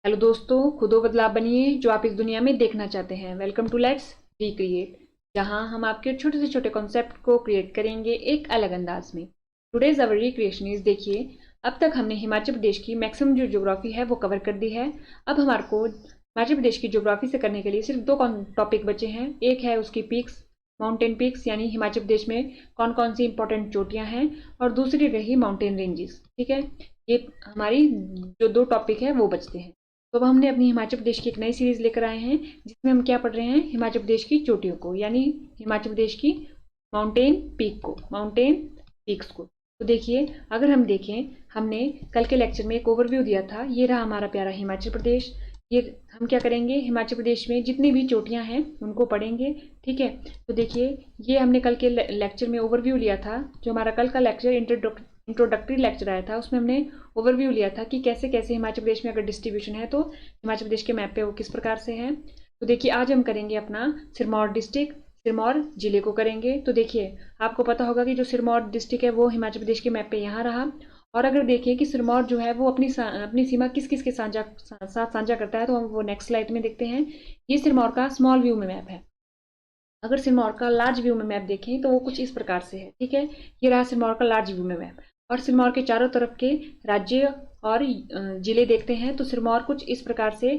Hello दोस्तों, खुदो बदलाव बनिए जो आप इस दुनिया में देखना चाहते हैं। वेलकम टू लेट्स रिक्रिएट, जहां हम आपके छोटे से छोटे कॉन्सेप्ट को क्रिएट करेंगे एक अलग अंदाज में। टुडेज अवर रिक्रिएशन इज, देखिए अब तक हमने हिमाचल प्रदेश की मैक्सिमम जो ज्योग्राफी है वो कवर कर दी है। अब हमारे को हिमाचल प्रदेश की ज्योग्राफी से करने के लिए सिर्फ दो टॉपिक बचे हैं। एक है उसकी पीक्स, माउंटेन पीक्स, यानी हिमाचल प्रदेश में कौन कौन सी इंपॉर्टेंट चोटियां हैं, और दूसरी रही माउंटेन रेंजेस। ठीक है, ये हमारी जो दो टॉपिक है वो बचते हैं। तो अब हमने अपनी हिमाचल प्रदेश की एक नई सीरीज लेकर आए हैं, जिसमें हम क्या पढ़ रहे हैं, हिमाचल प्रदेश की चोटियों को, यानी हिमाचल प्रदेश की माउंटेन पीक्स को। तो देखिए, अगर हम देखें, हमने कल के लेक्चर में एक ओवरव्यू दिया था। ये रहा हमारा प्यारा हिमाचल प्रदेश। ये हम क्या करेंगे, हिमाचल प्रदेश में जितनी भी चोटियां हैं उनको पढ़ेंगे। ठीक है, तो देखिए ये हमने कल के लेक्चर में ओवरव्यू लिया था। जो हमारा कल का लेक्चर इंट्रोडक्टरी लेक्चर आया था, उसमें हमने ओवरव्यू लिया था कि कैसे कैसे हिमाचल प्रदेश में अगर डिस्ट्रीब्यूशन है तो हिमाचल प्रदेश के मैप पे वो किस प्रकार से है। तो देखिए, आज हम करेंगे अपना सिरमौर डिस्ट्रिक्ट, सिरमौर जिले को करेंगे। तो देखिए, आपको पता होगा कि जो सिरमौर डिस्ट्रिक्ट है वो हिमाचल प्रदेश के मैप पे यहाँ रहा। और अगर देखिए कि सिरमौर जो है वो अपनी सीमा किस किस के साथ साझा करता है, तो हम वो नेक्स्ट स्लाइड में देखते हैं। ये सिरमौर का स्मॉल व्यू में मैप है। अगर सिरमौर का लार्ज व्यू में मैप देखें तो वो कुछ इस प्रकार से है। ठीक है, ये रहा सिरमौर का लार्ज व्यू में मैप। और सिरमौर के चारों तरफ के राज्य और जिले देखते हैं तो सिरमौर कुछ इस प्रकार से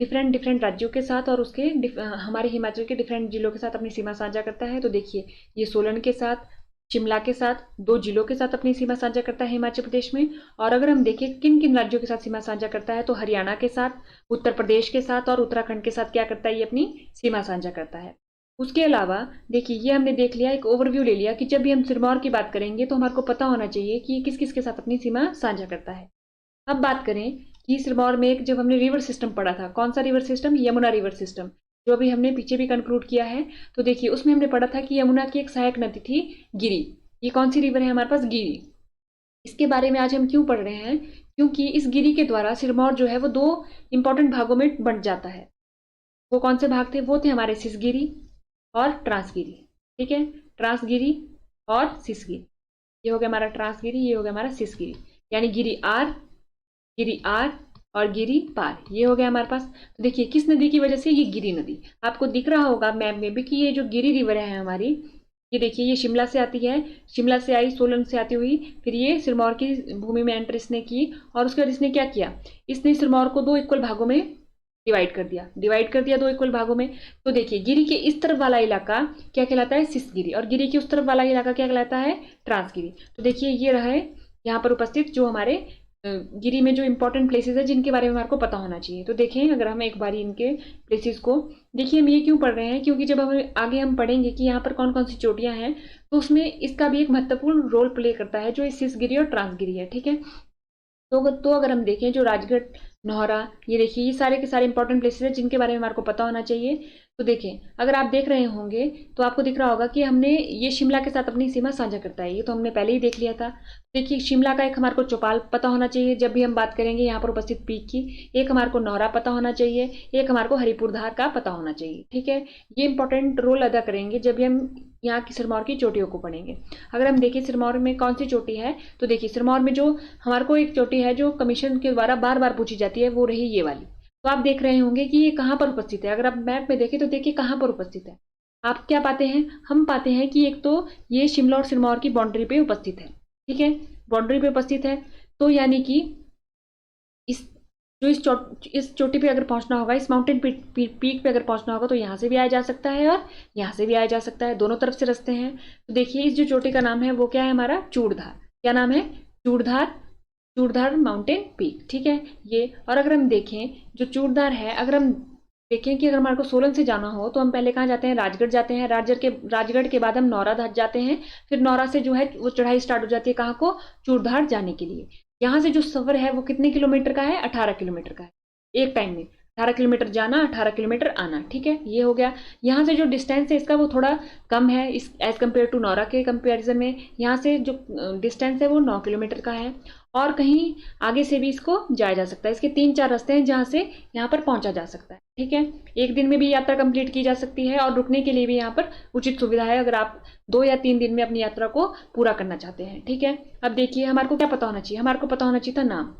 डिफरेंट डिफरेंट राज्यों के साथ और उसके हमारे हिमाचल के डिफरेंट जिलों के साथ अपनी सीमा साझा करता है। तो देखिए, ये सोलन के साथ, शिमला के साथ, दो जिलों के साथ अपनी सीमा साझा करता है हिमाचल प्रदेश में। और अगर हम देखें किन किन राज्यों के साथ सीमा साझा करता है, तो हरियाणा के साथ, उत्तर प्रदेश के साथ और उत्तराखंड के साथ क्या करता है, ये अपनी सीमा साझा करता है। उसके अलावा देखिए, ये हमने देख लिया, एक ओवरव्यू ले लिया कि जब भी हम सिरमौर की बात करेंगे तो हमारे को पता होना चाहिए कि किस किस के साथ अपनी सीमा साझा करता है। अब बात करें कि सिरमौर में एक जब हमने रिवर सिस्टम पढ़ा था, कौन सा river system, Yamuna river system, जो अभी हमने पीछे भी कंक्लूड किया है। तो देखिए, उसमें हमने पढ़ा था कि यमुना की एक सहायक नदी थी गिरी। ये कौन सी रिवर है हमारे पास, गिरी। इसके बारे में आज हम क्यों पढ़ रहे हैं, क्योंकि इस गिरी के द्वारा सिरमौर जो है वो दो इंपॉर्टेंट भागों में बंट जाता है। वो कौन से भाग थे, वो थे हमारे सिसगिरी और ट्रांसगिरी। ठीक है, ट्रांसगिरी और सिसगिरी, ये हो गया हमारा ट्रांसगिरी, ये हो गया हमारा सिसगिरी, यानी गिरी आर और गिरी पार, ये हो गया हमारे पास। तो देखिए, किस नदी की वजह से, ये गिरी नदी। आपको दिख रहा होगा मैप में भी कि ये जो गिरी रिवर है हमारी, ये देखिए ये शिमला से आती है, शिमला से आई, सोलन से आती हुई, फिर ये सिरमौर की भूमि में एंटर इसने की। और उसके बाद इसने क्या किया, इसने सिरमौर को दो इक्वल भागों में डिवाइड कर दिया दो इक्वल भागों में। तो देखिए, गिरी के इस तरफ वाला इलाका क्या कहलाता है, सिसगिरी, और गिरी के उस तरफ वाला इलाका क्या कहलाता है, ट्रांसगिरी। तो देखिए, ये रहा है यहाँ पर उपस्थित जो हमारे गिरी में जो इंपॉर्टेंट प्लेसेस है जिनके बारे में हमारे को पता होना चाहिए। तो देखें, अगर हम एक बारी इनके प्लेसेस को देखिए, हम ये क्यों पढ़ रहे हैं, क्योंकि जब हम आगे हम पढ़ेंगे कि यहाँ पर कौन कौन सी चोटियां हैं, तो उसमें इसका भी एक महत्वपूर्ण रोल प्ले करता है, जो सिसगिरी और ट्रांसगिरी है। ठीक है, तो अगर हम देखें, जो राजगढ़, नौहरा, ये देखिए ये सारे के सारे इंपॉर्टेंट प्लेसेस हैं जिनके बारे में हमारे को पता होना चाहिए। तो देखें, अगर आप देख रहे होंगे तो आपको दिख रहा होगा कि हमने ये शिमला के साथ अपनी सीमा साझा करता है, ये तो हमने पहले ही देख लिया था। देखिए, शिमला का एक हमारे को चौपाल पता होना चाहिए जब भी हम बात करेंगे यहाँ पर उपस्थित पीक की। एक हमारे को नौरा पता होना चाहिए, एक हमारे को हरिपुरधार का पता होना चाहिए। ठीक है, ये इंपॉर्टेंट रोल अदा करेंगे जब भी हम यहाँ की सिरमौर की चोटियों को पढ़ेंगे। अगर हम देखिए सिरमौर में कौन सी चोटी है, तो देखिए सिरमौर में जो हमारे को एक चोटी है जो कमीशन के द्वारा बार बार पूछी जाती है, वो रही ये वाली। तो आप देख रहे होंगे कि ये कहाँ पर उपस्थित है। अगर आप मैप में देखें तो देखिए कहाँ पर उपस्थित है। आप क्या पाते हैं, हम पाते हैं कि एक तो ये शिमला और सिरमौर की बाउंड्री पे उपस्थित है। ठीक है, बाउंड्री पे उपस्थित है, तो यानी कि इस जो इस चोटी पे अगर पहुंचना होगा, इस माउंटेन पीक पे अगर पहुंचना होगा, तो यहाँ से भी आया जा सकता है और यहाँ से भी आया जा सकता है, दोनों तरफ से रास्ते हैं। तो देखिए, इस जो चोटी का नाम है वो क्या है हमारा, चूड़धार। क्या नाम है, चूड़धार माउंटेन पीक। ठीक है, ये। और अगर हम देखें, जो चूड़धार है, अगर हम देखें कि अगर हमारे को सोलन से जाना हो तो हम पहले कहाँ जाते हैं, राजगढ़ जाते हैं। राजगढ़ के बाद हम नौरा जाते हैं। फिर नौरा से जो है वो चढ़ाई स्टार्ट हो जाती है कहाँ को, चूड़धार जाने के लिए। यहाँ से जो सफर है वो कितने किलोमीटर का है, 18 किलोमीटर का है एक टाइम में। 18 किलोमीटर जाना, 18 किलोमीटर आना। ठीक है, ये हो गया। यहाँ से जो डिस्टेंस है इसका वो थोड़ा कम है इस एज कम्पेयर टू नौरा के कंपेरिजन में। यहाँ से जो डिस्टेंस है वो 9 किलोमीटर का है। और कहीं आगे से भी इसको जाया जा सकता है। इसके 3-4 रास्ते हैं जहाँ से यहाँ पर पहुंचा जा सकता है। ठीक है, एक दिन में भी यात्रा कंप्लीट की जा सकती है और रुकने के लिए भी यहाँ पर उचित सुविधा है, अगर आप 2 या 3 दिन में अपनी यात्रा को पूरा करना चाहते हैं। ठीक है, अब देखिए, हमारे को क्या पता होना चाहिए, हमारे को पता होना चाहिए था नाम।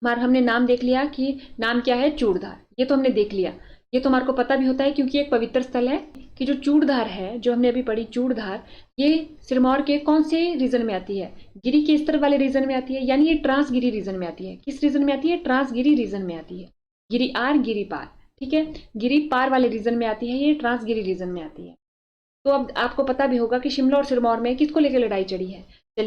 हमारा हमने नाम देख लिया कि नाम क्या है, चूड़धार, ये तो हमने देख लिया। ये तो हमारे को पता भी होता है क्योंकि एक पवित्र स्थल है कि जो चूड़धार है, जो हमने अभी पढ़ी चूड़धार, ये सिरमौर के कौन से रीजन में आती है, गिरी के स्तर वाले रीजन में आती है, यानी ये ट्रांसगिरी रीजन में आती है। किस रीजन में आती है, ट्रांसगिरी रीजन में आती है। गिरी आर गिरी पार, ठीक है, गिरी पार वाले रीजन में आती है, ये ट्रांसगिरी रीजन में आती है। तो अब आपको पता भी होगा कि शिमला और सिरमौर में किसको लेकर लड़ाई चली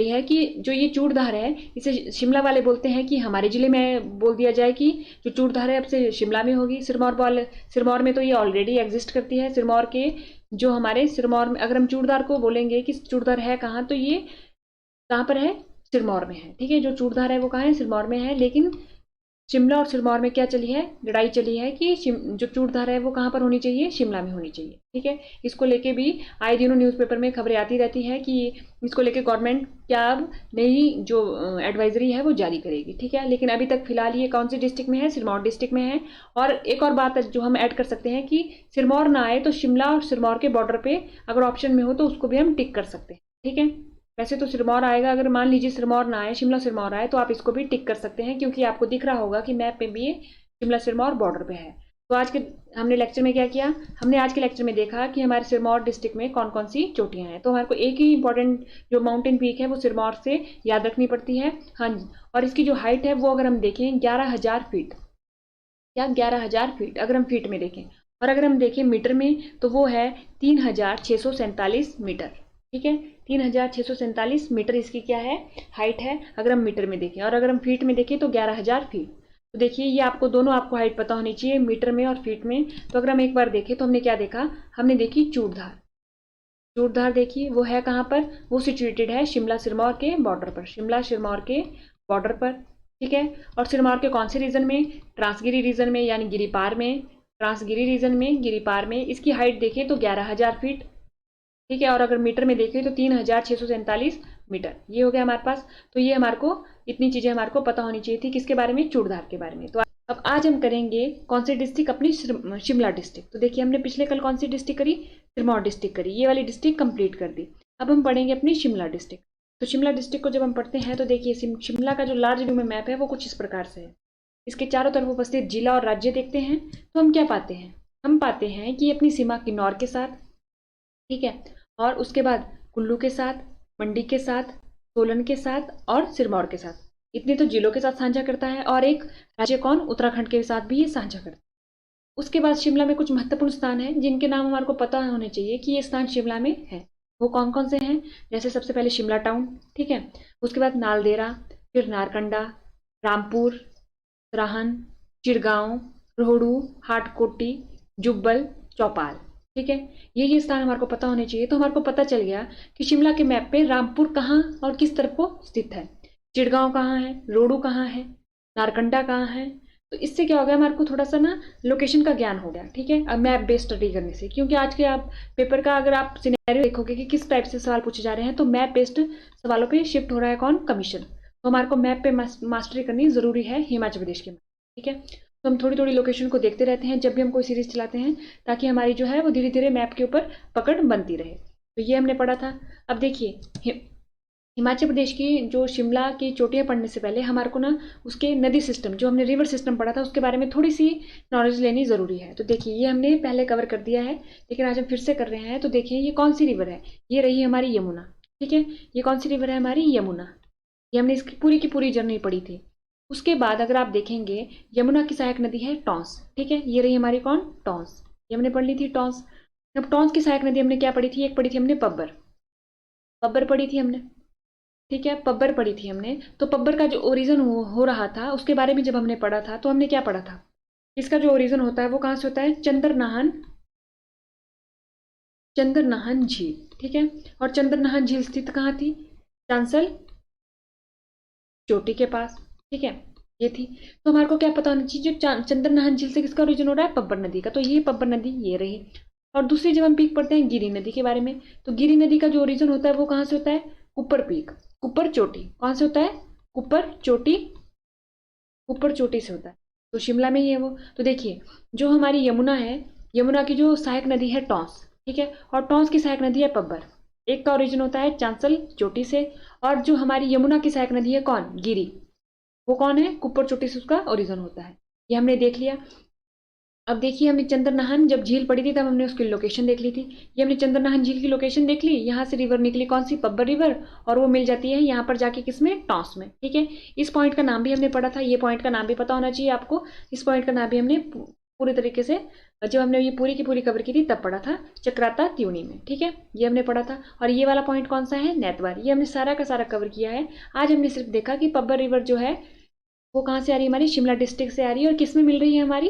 है कि जो ये चूड़धार है, इसे शिमला वाले बोलते हैं कि हमारे जिले में बोल दिया जाए कि जो चूड़धार है अब से शिमला में होगी। सिरमौर में तो ये ऑलरेडी एग्जिस्ट करती है। सिरमौर के जो हमारे सिरमौर में अगर हम चूड़धार को बोलेंगे कि चूड़धार है कहाँ, तो ये कहाँ पर है, सिरमौर में है, ठीक है। जो चूड़धार है वो कहाँ है, सिरमौर में है। लेकिन शिमला और सिरमौर में क्या चली है, लड़ाई चली है कि जो चूड़धार है वो कहाँ पर होनी चाहिए, शिमला में होनी चाहिए, ठीक है। इसको लेके भी आए दिनों न्यूज़पेपर में खबरें आती रहती है कि इसको लेके गवर्नमेंट क्या अब नई जो एडवाइजरी है वो जारी करेगी, ठीक है। लेकिन अभी तक फिलहाल ये कौन सी डिस्ट्रिक्ट में है, सिरमौर डिस्ट्रिक्ट में है। और एक और बात जो हम ऐड कर सकते हैं कि सिरमौर ना आए तो शिमला और सिरमौर के बॉर्डर पे अगर ऑप्शन में हो तो उसको भी हम टिक कर सकते हैं, ठीक है। वैसे तो सिरमौर आएगा, अगर मान लीजिए सिरमौर ना आए, शिमला सिरमौर आए, तो आप इसको भी टिक कर सकते हैं क्योंकि आपको दिख रहा होगा कि मैप में भी ये शिमला सिरमौर बॉर्डर पे है। तो आज के हमने लेक्चर में क्या किया, हमने आज के लेक्चर में देखा कि हमारे सिरमौर डिस्ट्रिक्ट में कौन कौन सी चोटियां हैं। तो हमारे को एक ही इंपॉर्टेंट जो माउंटेन पीक है वो सिरमौर से याद रखनी पड़ती है, हाँ जी। और इसकी जो हाइट है वो अगर हम देखें 11,000 फीट, क्या 11,000 फीट अगर हम फीट में देखें, और अगर हम देखें मीटर में तो वो है 3,647 मीटर, ठीक है। 3,647 मीटर इसकी क्या है, हाइट है, अगर हम मीटर में देखें। और अगर हम फीट में देखें तो 11,000 फीट। तो देखिए ये आपको दोनों आपको हाइट पता होनी चाहिए, मीटर में और फीट में। तो अगर हम एक बार देखें तो हमने क्या देखा, हमने देखी चूड़धार। चूड़धार देखिए वो है कहाँ पर, वो सिचुएटेड है शिमला सिरमौर के बॉर्डर पर, शिमला सिरमौर के बॉर्डर पर, ठीक है। और सिरमौर के कौन से रीजन में, ट्रांसगिरी रीजन में, यानी गिरिपार में, ट्रांसगिरी रीजन में, गिरिपार में। इसकी हाइट देखें तो 11,000 फीट, ठीक है। और अगर मीटर में देखें तो 3,647 मीटर, ये हो गया हमारे पास। तो ये हमारे को इतनी चीजें हमारे को पता होनी चाहिए थी, किसके बारे में, चूड़धार के बारे में। तो अब आज हम करेंगे कौन सी डिस्ट्रिक्ट, अपनी शिमला डिस्ट्रिक्ट। तो देखिए हमने पिछले कल कौन सी डिस्ट्रिक्ट करी, सिरमौर डिस्ट्रिक्ट करी, ये वाली डिस्ट्रिक्ट कंप्लीट कर दी। अब हम पढ़ेंगे अपनी शिमला डिस्ट्रिक्ट। तो शिमला डिस्ट्रिक्ट को जब हम पढ़ते हैं तो देखिए शिमला का जो लार्ज व्यू में मैप है वो कुछ इस प्रकार से है। इसके चारों तरफ उपस्थित जिला और राज्य देखते हैं तो हम क्या पाते हैं, हम पाते हैं कि अपनी सीमा किन्नौर के साथ, ठीक है, और उसके बाद कुल्लू के साथ, मंडी के साथ, सोलन के साथ और सिरमौर के साथ, इतने तो जिलों के साथ साझा करता है। और एक राज्य कौन, उत्तराखंड के साथ भी ये साझा करता है। उसके बाद शिमला में कुछ महत्वपूर्ण स्थान हैं जिनके नाम हमारे को पता होने चाहिए कि ये स्थान शिमला में है। वो कौन कौन से हैं, जैसे सबसे पहले शिमला टाउन, ठीक है। उसके बाद नालदेहरा, फिर नारकंडा, रामपुर, सराहन, चिड़गांव, रोहड़ू, हाटकोटी, जुब्बल, चौपाल, ठीक है। ये स्थान हमारे को पता होने चाहिए। तो हमारे को पता चल गया कि शिमला के मैप पे रामपुर कहाँ और किस तरफ को स्थित है, चिड़गांव कहाँ है, रोहड़ू कहाँ है, नारकंडा कहाँ है। तो इससे क्या हो गया, हमारे को थोड़ा सा ना लोकेशन का ज्ञान हो गया, ठीक है, अब मैप बेस्ड स्टडी करने से। क्योंकि आज के आप पेपर का अगर आप सिनेरियो देखोगे कि किस टाइप से सवाल पूछे जा रहे हैं, तो मैप बेस्ड सवालों पे शिफ्ट हो रहा है कौन, कमीशन। तो हमारे को मैप पे मास्टरी करनी जरूरी है हिमाचल प्रदेश के, ठीक है। तो हम थोड़ी थोड़ी लोकेशन को देखते रहते हैं जब भी हम कोई सीरीज चलाते हैं, ताकि हमारी जो है वो धीरे धीरे मैप के ऊपर पकड़ बनती रहे। तो ये हमने पढ़ा था। अब देखिए हिमाचल प्रदेश की जो शिमला की चोटियां पढ़ने से पहले हमारे को ना उसके नदी सिस्टम, जो हमने रिवर सिस्टम पढ़ा था, उसके बारे में थोड़ी सी नॉलेज लेनी जरूरी है। तो देखिए ये हमने पहले कवर कर दिया है, लेकिन आज हम फिर से कर रहे हैं। तो देखिए ये कौन सी रिवर है, ये रही हमारी यमुना, ठीक है। ये कौन सी रिवर है, हमारी यमुना। ये हमने इसकी की पूरी जर्नी पढ़ी थी। उसके बाद अगर आप देखेंगे यमुना की सहायक नदी है टॉन्स, ठीक है। ये रही हमारी कौन, टॉन्स, ये हमने पढ़ ली थी टॉन्स। अब टॉन्स की सहायक नदी हमने क्या पढ़ी थी, एक पढ़ी थी हमने पब्बर, पब्बर पढ़ी थी हमने, ठीक है, पब्बर पढ़ी थी हमने। तो पब्बर का जो ओरिजिन हो रहा था उसके बारे में जब हमने पढ़ा था तो हमने क्या पढ़ा था, इसका जो ओरिजिन होता है वो कहाँ से होता है, चंद्रनाहन झील, ठीक है। और चंद्रनाहन झील स्थित कहाँ थी, चांसल चोटी के पास, ठीक है, ये थी। तो हमारे को क्या पता होना चाहिए, जो चंद्रनाहन झील से किसका ओरिजिन हो रहा है, पब्बर नदी का। तो ये पब्बर नदी ये रही। और दूसरी जब हम पीक पढ़ते हैं गिरी नदी के बारे में, तो गिरी नदी का जो ओरिजिन होता है वो कहाँ से होता है, कुप्पर पीक, कुप्पर चोटी, कौन से होता है, कुप्पर चोटी, कुप्पर चोटी से होता है। तो शिमला में ही है वो। तो देखिए जो हमारी यमुना है, यमुना की जो सहायक नदी है टॉन्स, ठीक है, और टॉन्स की सहायक नदी है पब्बर। एक का ओरिजिन होता है चांसल चोटी से, और जो हमारी यमुना की सहायक नदी है कौन, गिरी, वो कौन है, कुप्पर चोटी से उसका ओरिजिन होता है, ये हमने देख लिया। अब देखिए हमने चंद्रनाहन जब झील पड़ी थी तब हमने उसकी लोकेशन देख ली थी। ये हमने चंद्रनाहन झील की लोकेशन देख ली, यहाँ से रिवर निकली कौन सी, पब्बर रिवर, और वो मिल जाती है यहाँ पर जाके किसमें, टॉस में। ठीक है, इस पॉइंट का नाम भी हमने पढ़ा था, ये पॉइंट का नाम भी पता होना चाहिए आपको। इस पॉइंट का नाम भी हमने पूरी तरीके से जब हमने ये पूरी की पूरी कवर की थी तब पढ़ा था, चक्राता त्यूनी में। ठीक है, ये हमने पढ़ा था। और ये वाला पॉइंट कौन सा है, नैतवार, ये हमने सारा का सारा कवर किया है। आज हमने सिर्फ देखा कि पब्बर रिवर जो है वो कहाँ से आ रही है, हमारी शिमला डिस्ट्रिक्ट से आ रही है, और किस में मिल रही है, हमारी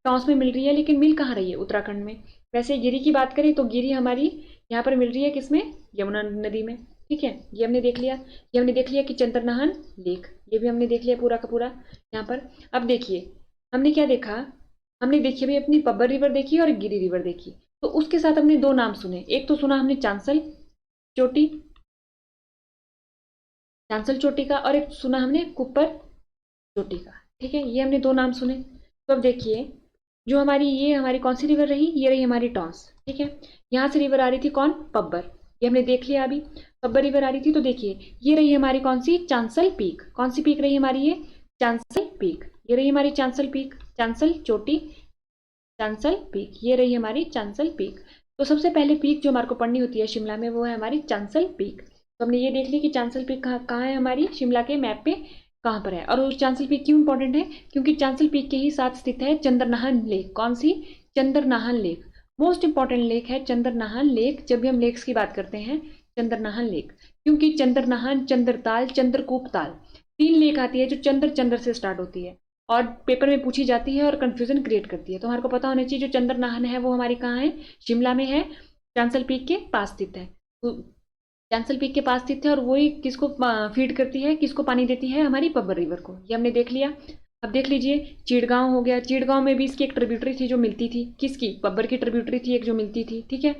टॉस में मिल रही है। लेकिन मिल कहाँ रही है, उत्तराखंड में। वैसे गिरी की बात करें तो गिरी हमारी यहाँ पर मिल रही है किसमें, यमुना नदी में। ठीक है, ये हमने देख लिया। ये हमने देख लिया कि चंद्रनाहन लेक, ये भी हमने देख लिया पूरा का पूरा यहाँ पर। अब देखिए हमने क्या देखा, हमने देखी भाई अपनी पब्बर रिवर देखी और गिरी रिवर देखी, तो उसके साथ हमने दो नाम सुने। एक तो सुना हमने चांसल चोटी, चांसल चोटी का, और एक सुना हमने कुप्पर चोटी का। ठीक है, ये हमने दो नाम सुने। तो अब देखिए जो हमारी ये हमारी कौन सी रिवर रही, ये रही हमारी टॉस। ठीक है, यहाँ से रिवर आ रही थी कौन, पब्बर, ये हमने देख लिया अभी, पब्बर रिवर आ रही थी। तो देखिए ये रही हमारी कौन सी, चांसल पीक, कौन सी पीक रही हमारी, ये चांसल पीक, ये रही हमारी चांसल पीक, चांसल चोटी, चांसल पीक, ये रही हमारी चांसल पीक। तो सबसे पहले पीक जो हमारे को पढ़नी होती है शिमला में वो है हमारी चांसल पीक। तो हमने ये देख लिया कि चांसल पीक कहाँ है, हमारी शिमला के मैप पे कहाँ पर है। और वो चांसल पीक क्यों इंपॉर्टेंट है, क्योंकि चांसल पीक के ही साथ स्थित है चंद्रनाहन लेक। कौन सी, Chandranahan lake, most important lake है चंद्रनाहन लेक। जब भी हम लेक्स की बात करते हैं, चंद्रनाहन लेक, क्योंकि चंद्रनाहन, चंद्रताल, चंद्रकूप ताल, तीन लेक आती है जो चंद्र से स्टार्ट होती है और पेपर में पूछी जाती है और कंफ्यूजन क्रिएट करती है। तो हमारे को पता होना चाहिए जो चंद्रनाहन है वो हमारी कहाँ है, शिमला में है, चांसल पीक के पास स्थित है। तो चांसल पीक के पास स्थित है और वही किसको फीड करती है, किसको पानी देती है, हमारी पब्बर रिवर को। ये हमने देख लिया। अब देख लीजिए चिड़गांव हो गया, चिड़गांव में भी इसकी एक ट्रिब्यूटरी थी जो मिलती थी, किसकी, पब्बर की ट्रिब्यूटरी थी एक जो मिलती थी। ठीक है,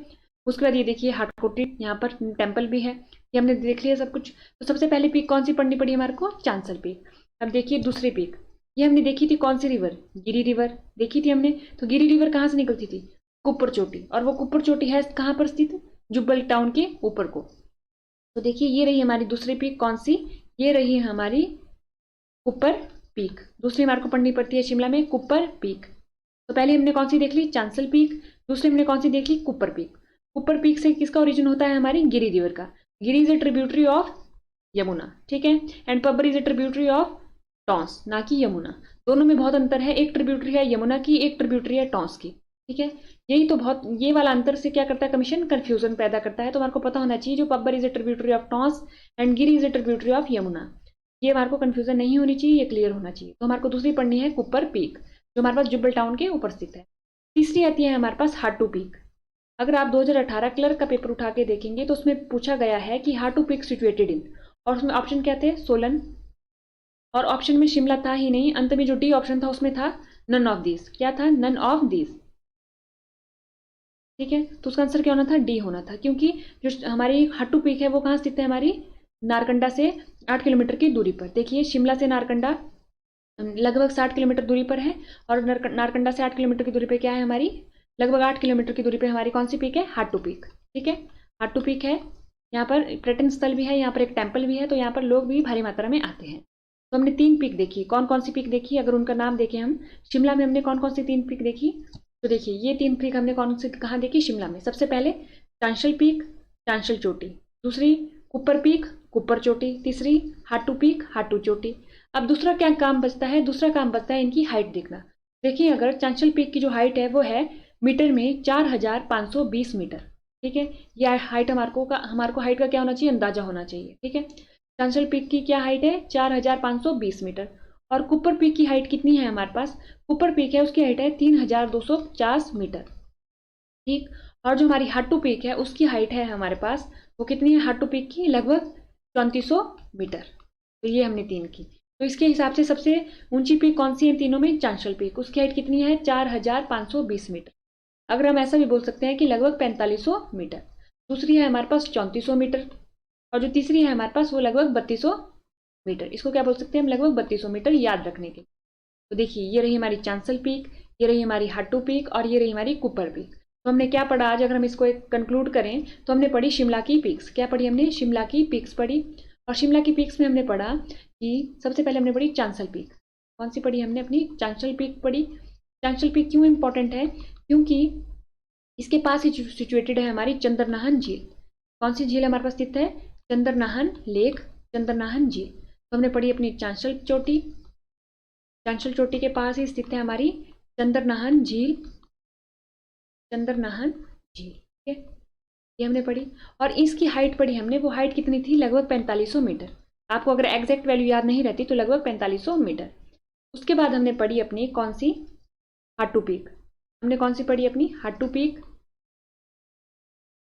उसके बाद ये देखिए हाटकोटी, यहाँ पर टेम्पल भी है। ये हमने देख लिया सब कुछ। तो सबसे पहले पीक कौन सी पढ़नी पड़ी हमारे को, चांसल पीक। अब देखिए दूसरी पीक, ये हमने देखी थी कौन सी रिवर, गिरी रिवर देखी थी हमने। तो गिरी रिवर कहाँ से निकलती थी, कुप्पर चोटी, और वो कुप्पर चोटी है कहाँ पर स्थित, जुब्बल टाउन के ऊपर को। तो देखिए ये रही हमारी दूसरी पीक कौन सी, ये रही हमारी कुप्पर पीक। दूसरी हमारे को पढ़नी पड़ती है शिमला में, कुप्पर पीक। तो पहले हमने कौन सी देख ली, चांसल पीक, दूसरी हमने कौन सी देख ली, कुप्पर पीक। कुप्पर पीक से किसका ओरिजिन होता है, हमारी गिरी रिवर का। Giri is a tributary of Yamuna. ठीक है, and Pabbar is a tributary of Tons, ना कि यमुना। दोनों में बहुत अंतर है, एक ट्रिब्यूटरी है यमुना की, एक ट्रिब्यूटरी है टॉन्स की। ठीक है, यही तो बहुत, ये वाला अंतर से क्या करता है कमीशन, कंफ्यूजन पैदा करता है। तो हमारे को पता होना चाहिए जो Pabbar is a tributary of Tons and Giri is a tributary of Yamuna. ये हमारे को कंफ्यूजन नहीं होनी चाहिए, ये क्लियर होना चाहिए। तो हमारे को दूसरी पढ़नी है कुप्पर पीक, जो हमारे पास जुब्बल टाउन के ऊपर स्थित है। तीसरी आती है हमारे पास हाटू पीक। अगर आप 2018 क्लर्क का पेपर उठा के देखेंगे तो उसमें पूछा गया है कि हाटू पीक सिचुएटेड इन, और उसमें ऑप्शन क्या थे, सोलन, और ऑप्शन में शिमला था ही नहीं, अंत में जो डी ऑप्शन था उसमें था नन ऑफ दीज। क्या था, नन ऑफ दीज। ठीक है, तो उसका आंसर क्या होना था, डी होना था, क्योंकि जो हमारी हाटू पीक है वो कहाँ स्थित है, हमारी नारकंडा से 8 किलोमीटर की दूरी पर। देखिए शिमला से नारकंडा लगभग 60 किलोमीटर दूरी पर है, और नारकंडा से 8 किलोमीटर की दूरी पर क्या है, हमारी लगभग 8 किलोमीटर की दूरी पर हमारी कौन सी पीक है, हाटू पीक। ठीक है, हाटू पीक है, यहाँ पर पर्यटन स्थल भी है, यहाँ पर एक टेम्पल भी है, तो यहाँ पर लोग भी भारी मात्रा में आते हैं। तो हमने 3 पीक देखी, कौन कौन सी पीक देखी, अगर उनका नाम देखें हम, शिमला में हमने कौन कौन सी 3 पीक देखी। तो देखिए ये 3 पीक हमने कौन सी कहाँ देखी, शिमला में। सबसे पहले चांशल पीक, चांशल चोटी, दूसरी कुप्पर पीक, कुप्पर चोटी, तीसरी हाटू पीक, हाटू चोटी। अब दूसरा क्या काम बचता है, दूसरा काम बचता है इनकी हाइट देखना। देखिए अगर चांशल पीक की जो हाइट है वो है मीटर में 4520 मीटर। ठीक है, यह हाइट हमारे को हाइट का क्या होना चाहिए, अंदाजा होना चाहिए। ठीक है, चांशल पीक की क्या हाइट है, 4520 मीटर। और कुप्पर पीक की हाइट कितनी है हमारे पास, कुप्पर पीक है उसकी हाइट है 3250 मीटर। ठीक, और जो हमारी हाटू पीक है उसकी हाइट है हमारे पास, वो कितनी है हाटू पीक की, लगभग 3400 मीटर। तो ये हमने 3 की। तो इसके हिसाब से सबसे ऊंची पीक कौन सी है इन तीनों में, चांशल पीक, उसकी हाइट कितनी है 4520 मीटर। अगर हम ऐसा भी बोल सकते हैं कि लगभग 4500 मीटर। दूसरी है हमारे पास 3400 मीटर, और जो तीसरी है हमारे पास वो लगभग 3200 मीटर। इसको क्या बोल सकते हैं हम, लगभग 3200 मीटर, याद रखने के। तो देखिए ये रही हमारी चांशल पीक, ये रही हमारी हाटू पीक, और ये रही हमारी कुप्पर पीक। तो हमने क्या पढ़ा आज, अगर हम इसको एक कंक्लूड करें तो हमने पढ़ी शिमला की पीक्स। क्या पढ़ी हमने, शिमला की पीक्स पढ़ी। और शिमला की पीक्स में हमने पढ़ा कि सबसे पहले हमने पढ़ी चांसल पीक। कौन सी पढ़ी हमने? अपनी चांसल पीक पढ़ी। चांसल पीक क्यों इंपॉर्टेंट है? क्योंकि इसके पास ही सिचुएटेड है हमारी चंद्रनाहन झील। कौन सी झील हमारे पास स्थित है? चंद्रनाहन लेक, चंद्रनाहन झील। तो हमने पढ़ी अपनी चांसल चोटी। चांसल चोटी के पास ही स्थित है हमारी चंद्रनाहन झील, चंद्रनाहन झील। ठीक है, ये हमने पढ़ी। और इसकी हाइट पढ़ी हमने, वो हाइट कितनी थी? लगभग 4500 मीटर। आपको अगर एग्जैक्ट वैल्यू याद नहीं रहती तो लगभग 4500 मीटर। उसके बाद हमने पढ़ी अपनी कौन सी? हाटू पीक। हमने कौन सी पढ़ी अपनी? हाटू पीक,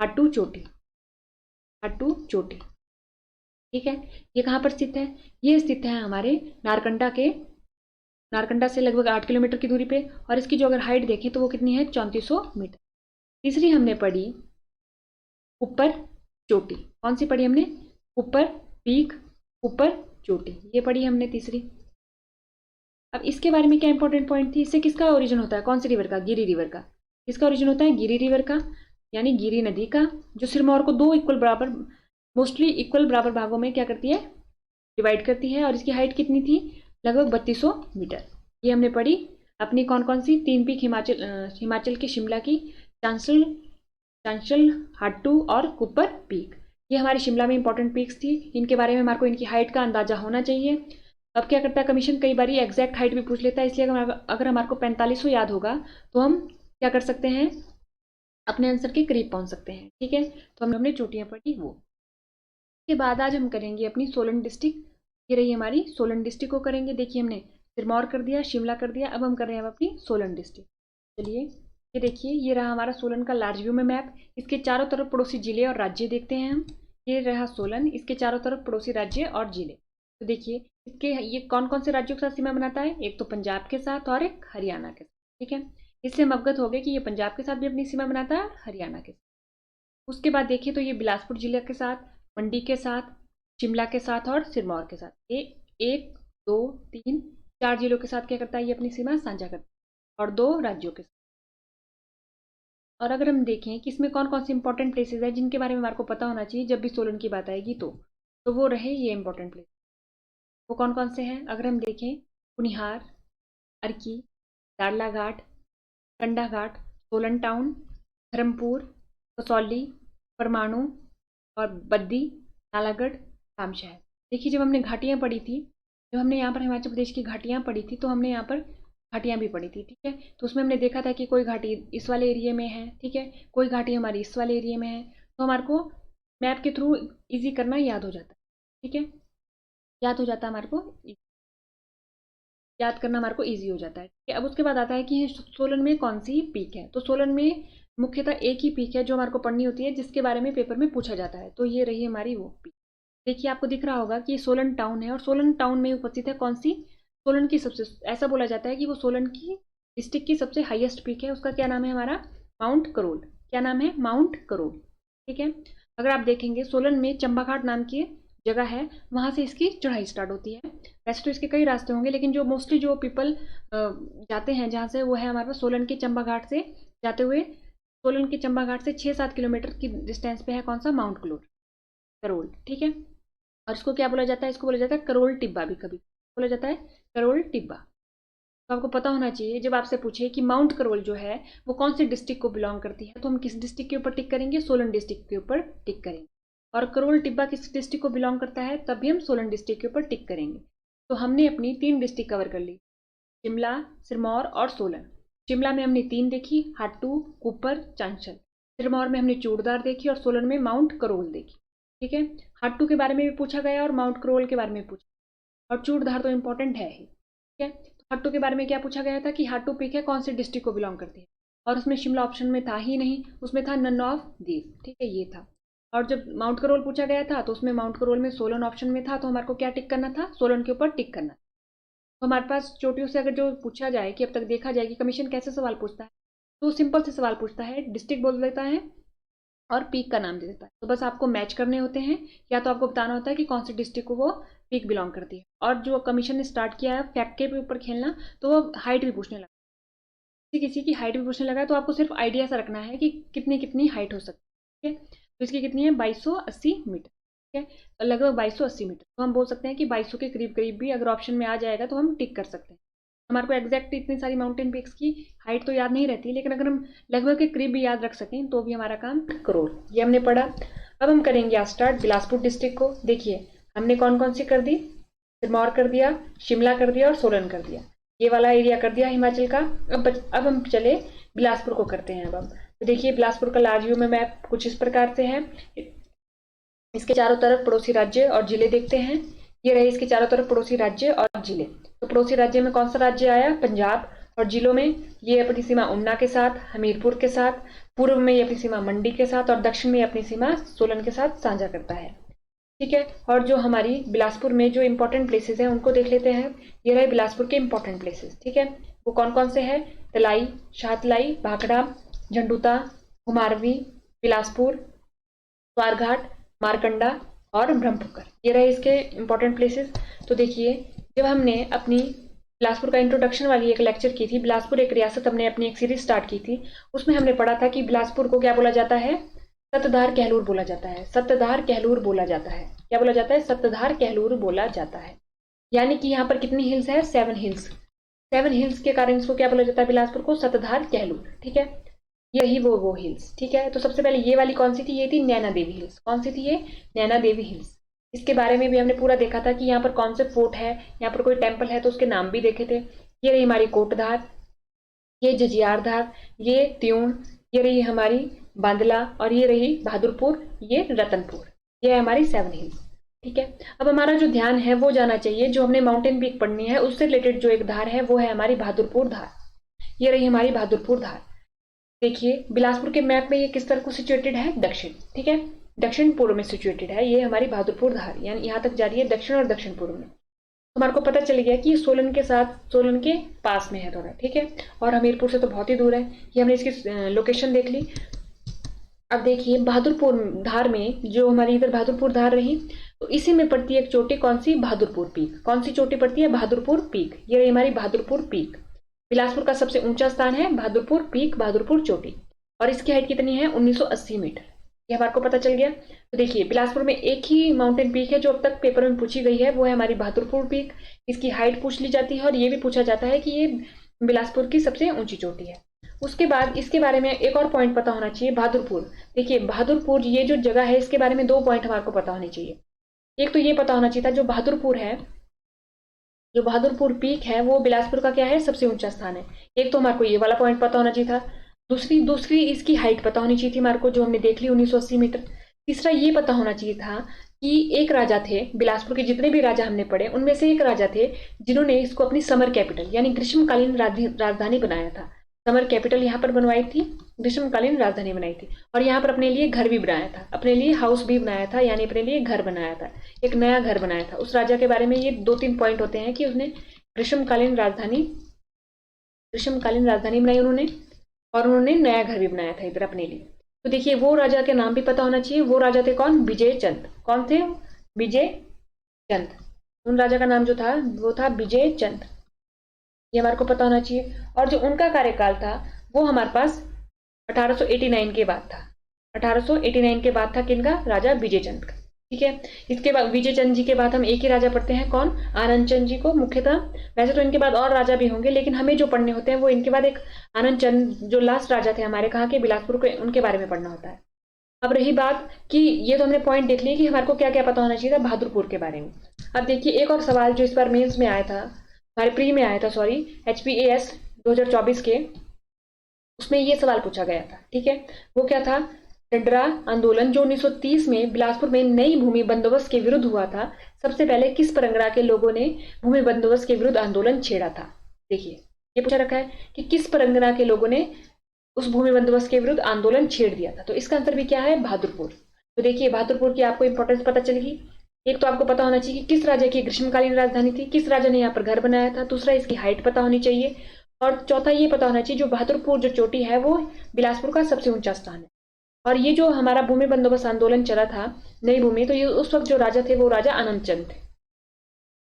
हाटू चोटी, हाटू चोटी। ठीक है, ये कहाँ पर स्थित है? ये स्थित है हमारे नारकंडा के, नारकंडा से लगभग 8 किलोमीटर की दूरी पे। और इसकी जो अगर हाइट देखें तो वो कितनी है? 3400 मीटर। तीसरी हमने पढ़ी ऊपर चोटी। कौन सी पढ़ी हमने? ऊपर पीक, ऊपर चोटी, ये पढ़ी हमने तीसरी। अब इसके बारे में क्या इंपॉर्टेंट पॉइंट थी? इससे किसका ओरिजिन होता है? कौन सी रिवर का? गिरी रिवर का। किसका ओरिजिन होता है? गिरी रिवर का, यानी गिरी नदी का, जो सिरमौर को दो इक्वल बराबर, मोस्टली इक्वल बराबर भागों में क्या करती है? डिवाइड करती है। और इसकी हाइट कितनी थी? लगभग 3200 मीटर। ये हमने पढ़ी अपनी कौन कौन सी? तीन पीक हिमाचल, हिमाचल के शिमला की, चांसल, चांशल, हाटू और कुपर पीक। ये हमारे शिमला में इंपॉर्टेंट पीक्स थी। इनके बारे में हमारे को इनकी हाइट का अंदाजा होना चाहिए। अब क्या करता है कमीशन? कई बार एग्जैक्ट हाइट भी पूछ लेता है, इसलिए अगर हमारे को 4500 याद होगा तो हम क्या कर सकते हैं? अपने आंसर के करीब पहुंच सकते हैं। ठीक है, तो हमने चोटियां पढ़ी वो। के बाद आज हम करेंगे अपनी सोलन डिस्ट्रिक्ट। ये रही हमारी सोलन डिस्ट्रिक्ट को करेंगे। देखिए हमने सिरमौर कर दिया, शिमला कर दिया, अब हम कर रहे हैं अपनी सोलन डिस्ट्रिक्ट। चलिए, ये देखिए, ये रहा हमारा सोलन का लार्ज व्यू में मैप। इसके चारों तरफ पड़ोसी जिले और राज्य देखते हैं हम। ये रहा सोलन, इसके चारों तरफ पड़ोसी राज्य और जिले। तो देखिए इसके ये कौन कौन से राज्यों के साथ सीमा बनाता है? एक तो पंजाब के साथ और एक हरियाणा के साथ। ठीक है, इससे हम अवगत हो गए कि ये पंजाब के साथ भी अपनी सीमा बनाता है, हरियाणा के साथ। उसके बाद देखिए तो ये बिलासपुर जिले के साथ, मंडी के साथ, शिमला के साथ और सिरमौर के साथ, ये 1 2 3 4 जिलों के साथ क्या करता है? ये अपनी सीमा साझा करता है, और 2 राज्यों के साथ। और अगर हम देखें कि इसमें कौन कौन से इंपॉर्टेंट प्लेसेस है जिनके बारे में हमारे को पता होना चाहिए जब भी सोलन की बात आएगी, तो वो रहे ये इंपॉर्टेंट प्लेस। वो कौन कौन से हैं? अगर हम देखें, कुनिहार, अर्की, दाड़ला घाट, कंडा घाट, सोलन टाउन, धर्मपुर, कसौली, परमाणु और बद्दी, नालागढ़, रामशहर। देखिए जब हमने घाटियाँ पढ़ी थी, जब हमने यहाँ पर हिमाचल प्रदेश की घाटियाँ पढ़ी थी, तो हमने यहाँ पर घाटियाँ भी पढ़ी थी। ठीक है, तो उसमें हमने देखा था कि कोई घाटी इस वाले एरिया में है, ठीक है, कोई घाटी हमारी इस वाले एरिया में है। तो हमारे को मैप के थ्रू इजी करना याद हो जाता है। ठीक है, याद हो जाता है हमारे को, याद करना हमारे को ईजी हो जाता है। ठीक है, अब उसके बाद आता है कि सोलन में कौन सी पीक है। तो सोलन में मुख्यतः एक ही पीक है जो हमारे को पढ़नी होती है, जिसके बारे में पेपर में पूछा जाता है। तो ये रही हमारी वो पीक। देखिए आपको दिख रहा होगा कि ये सोलन टाउन है, और सोलन टाउन में उपस्थित है कौन सी? सोलन की सबसे, ऐसा बोला जाता है कि वो सोलन की डिस्ट्रिक्ट की सबसे हाईएस्ट पीक है। उसका क्या नाम है? हमारा माउंट करोल। क्या नाम है? माउंट करोल। ठीक है, अगर आप देखेंगे सोलन में चंबाघाट नाम की जगह है, वहां से इसकी चढ़ाई स्टार्ट होती है। वैसे तो इसके कई रास्ते होंगे, लेकिन जो मोस्टली जो पीपल जाते हैं जहाँ से, वो है हमारे पास सोलन के चंबाघाट से जाते हुए, सोलन के चंबाघाट से 6-7 किलोमीटर की डिस्टेंस पे है कौन सा? माउंट करोल। ठीक है, और इसको क्या बोला जाता है? इसको बोला जाता है करोल टिब्बा भी, कभी बोला जाता है करोल टिब्बा। तो आपको पता होना चाहिए, जब आपसे पूछे कि माउंट करोल जो है वो कौन से डिस्ट्रिक्ट को बिलोंग करती है, तो हम किस डिस्ट्रिक्ट के ऊपर टिक करेंगे? सोलन डिस्ट्रिक्ट के ऊपर टिक करेंगे। और करोल टिब्बा किस डिस्ट्रिक्ट को बिलोंग करता है, तभी हम सोलन डिस्ट्रिक्ट के ऊपर टिक करेंगे। तो हमने अपनी 3 डिस्ट्रिक्ट कवर कर ली, शिमला, सिरमौर और सोलन। शिमला में हमने 3 देखी, हाटू, कुपर, चांशल। सिरमौर में हमने चूड़दार देखी, और सोलन में माउंट करोल देखी। ठीक है, हाटू के बारे में भी पूछा गया और माउंट करोल के बारे में पूछा, और चूड़धार तो इंपॉर्टेंट है ही। ठीक है, तो हाटू के बारे में क्या पूछा गया था कि हाटू पीक है कौन से डिस्ट्रिक्ट को बिलोंग करती है, और उसमें शिमला ऑप्शन में था ही नहीं, उसमें था नन ऑफ दीज। ठीक है, ये था। और जब माउंट करोल पूछा गया था, तो उसमें माउंट करोल में सोलन ऑप्शन में था, तो हमारे को क्या टिक करना था? सोलन के ऊपर टिक करना। तो हमारे पास चोटियों से अगर जो पूछा जाए कि अब तक देखा जाए कि कमीशन कैसे सवाल पूछता है, तो सिंपल से सवाल पूछता है, डिस्ट्रिक्ट बोल देता है और पीक का नाम दे देता है। तो बस आपको मैच करने होते हैं, या तो आपको बताना होता है कि कौन सी डिस्ट्रिक्ट को वो पीक बिलोंग करती है। और जो कमीशन ने स्टार्ट किया है फैक्ट के ऊपर खेलना, तो वो हाइट भी पूछने लगा, किसी की हाइट भी पूछने लगा है, तो आपको सिर्फ आइडिया सा रखना है कि कितनी कितनी हाइट हो सकती है। ठीक है, तो इसकी कितनी है? 2280 मीटर। ठीक है, और लगभग 2280 मीटर। तो हम बोल सकते हैं कि 2200 के करीब करीब भी अगर ऑप्शन में आ जाएगा तो हम टिक कर सकते हैं। हमारे को एग्जैक्ट इतनी सारी माउंटेन पीक्स की हाइट तो याद नहीं रहती, लेकिन अगर हम लगभग के करीब भी याद रख सकें तो भी हमारा काम करोड़। ये हमने पढ़ा। अब हम करेंगे आज स्टार्ट बिलासपुर डिस्ट्रिक्ट को। देखिए हमने कौन कौन सी कर दी, सिरमौर कर दिया, शिमला कर दिया और सोलन कर दिया, ये वाला एरिया कर दिया हिमाचल का। अब हम चले बिलासपुर को करते हैं। अब हम तो देखिए बिलासपुर का लार्ज व्यू में मैप कुछ इस प्रकार से है। इसके चारों तरफ पड़ोसी राज्य और जिले देखते हैं। ये रहे इसके चारों तरफ पड़ोसी राज्य और जिले। तो पड़ोसी राज्य में कौन सा राज्य आया, पंजाब। और जिलों में ये अपनी सीमा ऊना के साथ, हमीरपुर के साथ, पूर्व में ये अपनी सीमा मंडी के साथ और दक्षिण में अपनी सीमा सोलन के साथ साझा करता है। ठीक है, और जो हमारी बिलासपुर में जो इंपॉर्टेंट प्लेसेस हैं उनको देख लेते हैं। ये रहे बिलासपुर के इंपॉर्टेंट प्लेसेस। ठीक है, वो कौन कौन से हैं, तलाई, शाहतलाई, भाखड़ा, झंडूता, कुमारवी, बिलासपुर, स्वारघाट, मारकंडा और ब्रह्मपुकर। ये रहे इसके इंपॉर्टेंट प्लेसेस। तो देखिए जब हमने अपनी बिलासपुर का इंट्रोडक्शन वाली एक लेक्चर की थी, बिलासपुर एक रियासत, हमने अपनी एक सीरीज स्टार्ट की थी, उसमें हमने पढ़ा था कि बिलासपुर को क्या बोला जाता है, सत्तधार कहलूर बोला जाता है। सत्तधार कहलूर बोला जाता है। क्या बोला जाता है, सत्तधार कहलूर बोला जाता है। यानी कि यहाँ पर कितनी हिल्स है, 7 हिल्स। 7 हिल्स के कारण इसको क्या बोला जाता है, बिलासपुर को सत्तधार कहलूर। ठीक है, यही वो हिल्स। ठीक है, तो सबसे पहले ये वाली कौन सी थी, ये थी नैना देवी हिल्स। कौन सी थी ये, नैना देवी हिल्स। इसके बारे में भी हमने पूरा देखा था कि यहाँ पर कौन से फोर्ट है, यहाँ पर कोई टेम्पल है तो उसके नाम भी देखे थे। ये रही हमारी कोटधार, ये झजियारधार, ये त्यूण, ये रही हमारी बांदला और ये रही बहादुरपुर, ये रतनपुर। ये है हमारी 7 हिल्स। ठीक है, अब हमारा जो ध्यान है वो जाना चाहिए, जो हमने माउंटेन पीक पढ़नी है उससे रिलेटेड जो एक धार है वो है हमारी बहादुरपुर धार। ये रही हमारी बहादुरपुर धार। देखिए बिलासपुर के मैप में ये किस तरह को सिचुएटेड है, दक्षिण। ठीक है, दक्षिण पूर्व में सिचुएटेड है ये हमारी बहादुरपुर धार, यानी यहाँ तक जा रही है दक्षिण और दक्षिण पूर्व में। हमारे को पता चल गया कि सोलन के साथ, सोलन के पास में है थोड़ा। ठीक है, और हमीरपुर से तो बहुत ही दूर है। ये हमने इसकी लोकेशन देख ली। अब देखिए बहादुरपुर धार में जो हमारी इधर बहादुरपुर धार रही, तो इसी में पड़ती है एक चोटी, कौन सी, बहादुरपुर पीक। कौन सी चोटी पड़ती है, बहादुरपुर पीक। ये रही हमारी बहादुरपुर पीक। बिलासपुर का सबसे ऊंचा स्थान है बहादुरपुर पीक, बहादुरपुर चोटी, और इसकी हाइट कितनी है, 1980 मीटर। ये हमारे को पता चल गया। तो देखिए बिलासपुर में एक ही माउंटेन पीक है जो अब तक पेपर में पूछी गई है, वो है हमारी बहादुरपुर पीक। इसकी हाइट पूछ ली जाती है और ये भी पूछा जाता है कि ये बिलासपुर की सबसे ऊंची चोटी है। उसके बाद इसके बारे में एक और पॉइंट पता होना चाहिए, बहादुरपुर। देखिए बहादुरपुर ये जो जगह है इसके बारे में 2 पॉइंट हमारे को पता होने चाहिए। एक तो ये पता होना चाहिए था जो बहादुरपुर है, जो बहादुरपुर पीक है वो बिलासपुर का क्या है, सबसे ऊंचा स्थान है। एक तो हमारे को ये वाला पॉइंट पता होना चाहिए था। दूसरी इसकी हाइट पता होनी चाहिए थी हमारे को, जो हमने देख ली 1980 मीटर। तीसरा ये पता होना चाहिए था कि एक राजा थे, बिलासपुर के जितने भी राजा हमने पढ़े उनमें से एक राजा थे जिन्होंने इसको अपनी समर कैपिटल यानी ग्रीष्मकालीन राजधानी बनाया था। समर कैपिटल यहाँ पर बनवाई थी, ग्रीष्मकालीन राजधानी बनाई थी, और यहाँ पर अपने लिए घर भी बनाया था, अपने लिए हाउस भी बनाया था, यानी अपने लिए घर बनाया था, एक नया घर बनाया था। उस राजा के बारे में ये 2-3 पॉइंट होते हैं कि उसने ग्रीष्मकालीन राजधानी बनाई उन्होंने, और उन्होंने नया घर भी बनाया था इधर अपने लिए। तो देखिए वो राजा के नाम भी पता होना चाहिए। वो राजा थे कौन, विजय चंद। कौन थे, विजय चंद। उन राजा का नाम जो था वो था विजय चंद, ये हमारे को पता होना चाहिए। और जो उनका कार्यकाल था वो हमारे पास 1889 के बाद था। 1889 के बाद था किनका, राजा विजय चंद का। ठीक है, इसके बाद विजय चंद जी के बाद हम एक ही राजा पढ़ते हैं, कौन, आनंद चंद जी को मुख्यतः। वैसे तो इनके बाद और राजा भी होंगे, लेकिन हमें जो पढ़ने होते हैं वो इनके बाद एक आनंद चंद जो लास्ट राजा थे हमारे, कहाँ के, बिलासपुर के, उनके बारे में पढ़ना होता है। अब रही बात कि ये तो हमने पॉइंट देख लिया कि हमारे को क्या क्या पता होना चाहिए था बहादुरपुर के बारे में। अब देखिए एक और सवाल जो इस बार मेंस में आया था, हमारे प्री में आया था, सॉरी HPAS 2024 के, उसमें ये सवाल पूछा गया था। ठीक है, वो क्या था, डडरा आंदोलन जो 1930 में बिलासपुर में नई भूमि बंदोबस्त के विरुद्ध हुआ था, सबसे पहले किस परगना के लोगों ने भूमि बंदोबस्त के विरुद्ध आंदोलन छेड़ा था। देखिए ये पूछा रखा है कि किस परगना के लोगों ने उस भूमि बंदोबस्त के विरुद्ध आंदोलन छेड़ दिया था, तो इसका आंसर भी क्या है, बहादुरपुर। तो देखिए बहादुरपुर की आपको इंपॉर्टेंस पता चलेगी। एक तो आपको पता होना चाहिए कि किस राजा की ग्रीष्मकालीन राजधानी थी, किस राजा ने यहाँ पर घर बनाया था। दूसरा इसकी हाइट पता होनी चाहिए, और चौथा ये पता होना चाहिए जो बहादुरपुर जो चोटी है वो बिलासपुर का सबसे ऊंचा स्थान है। और ये जो हमारा भूमि बंदोबस्त आंदोलन चला था, नई भूमि, तो ये उस वक्त जो राजा थे वो राजा आनंद चंद थे।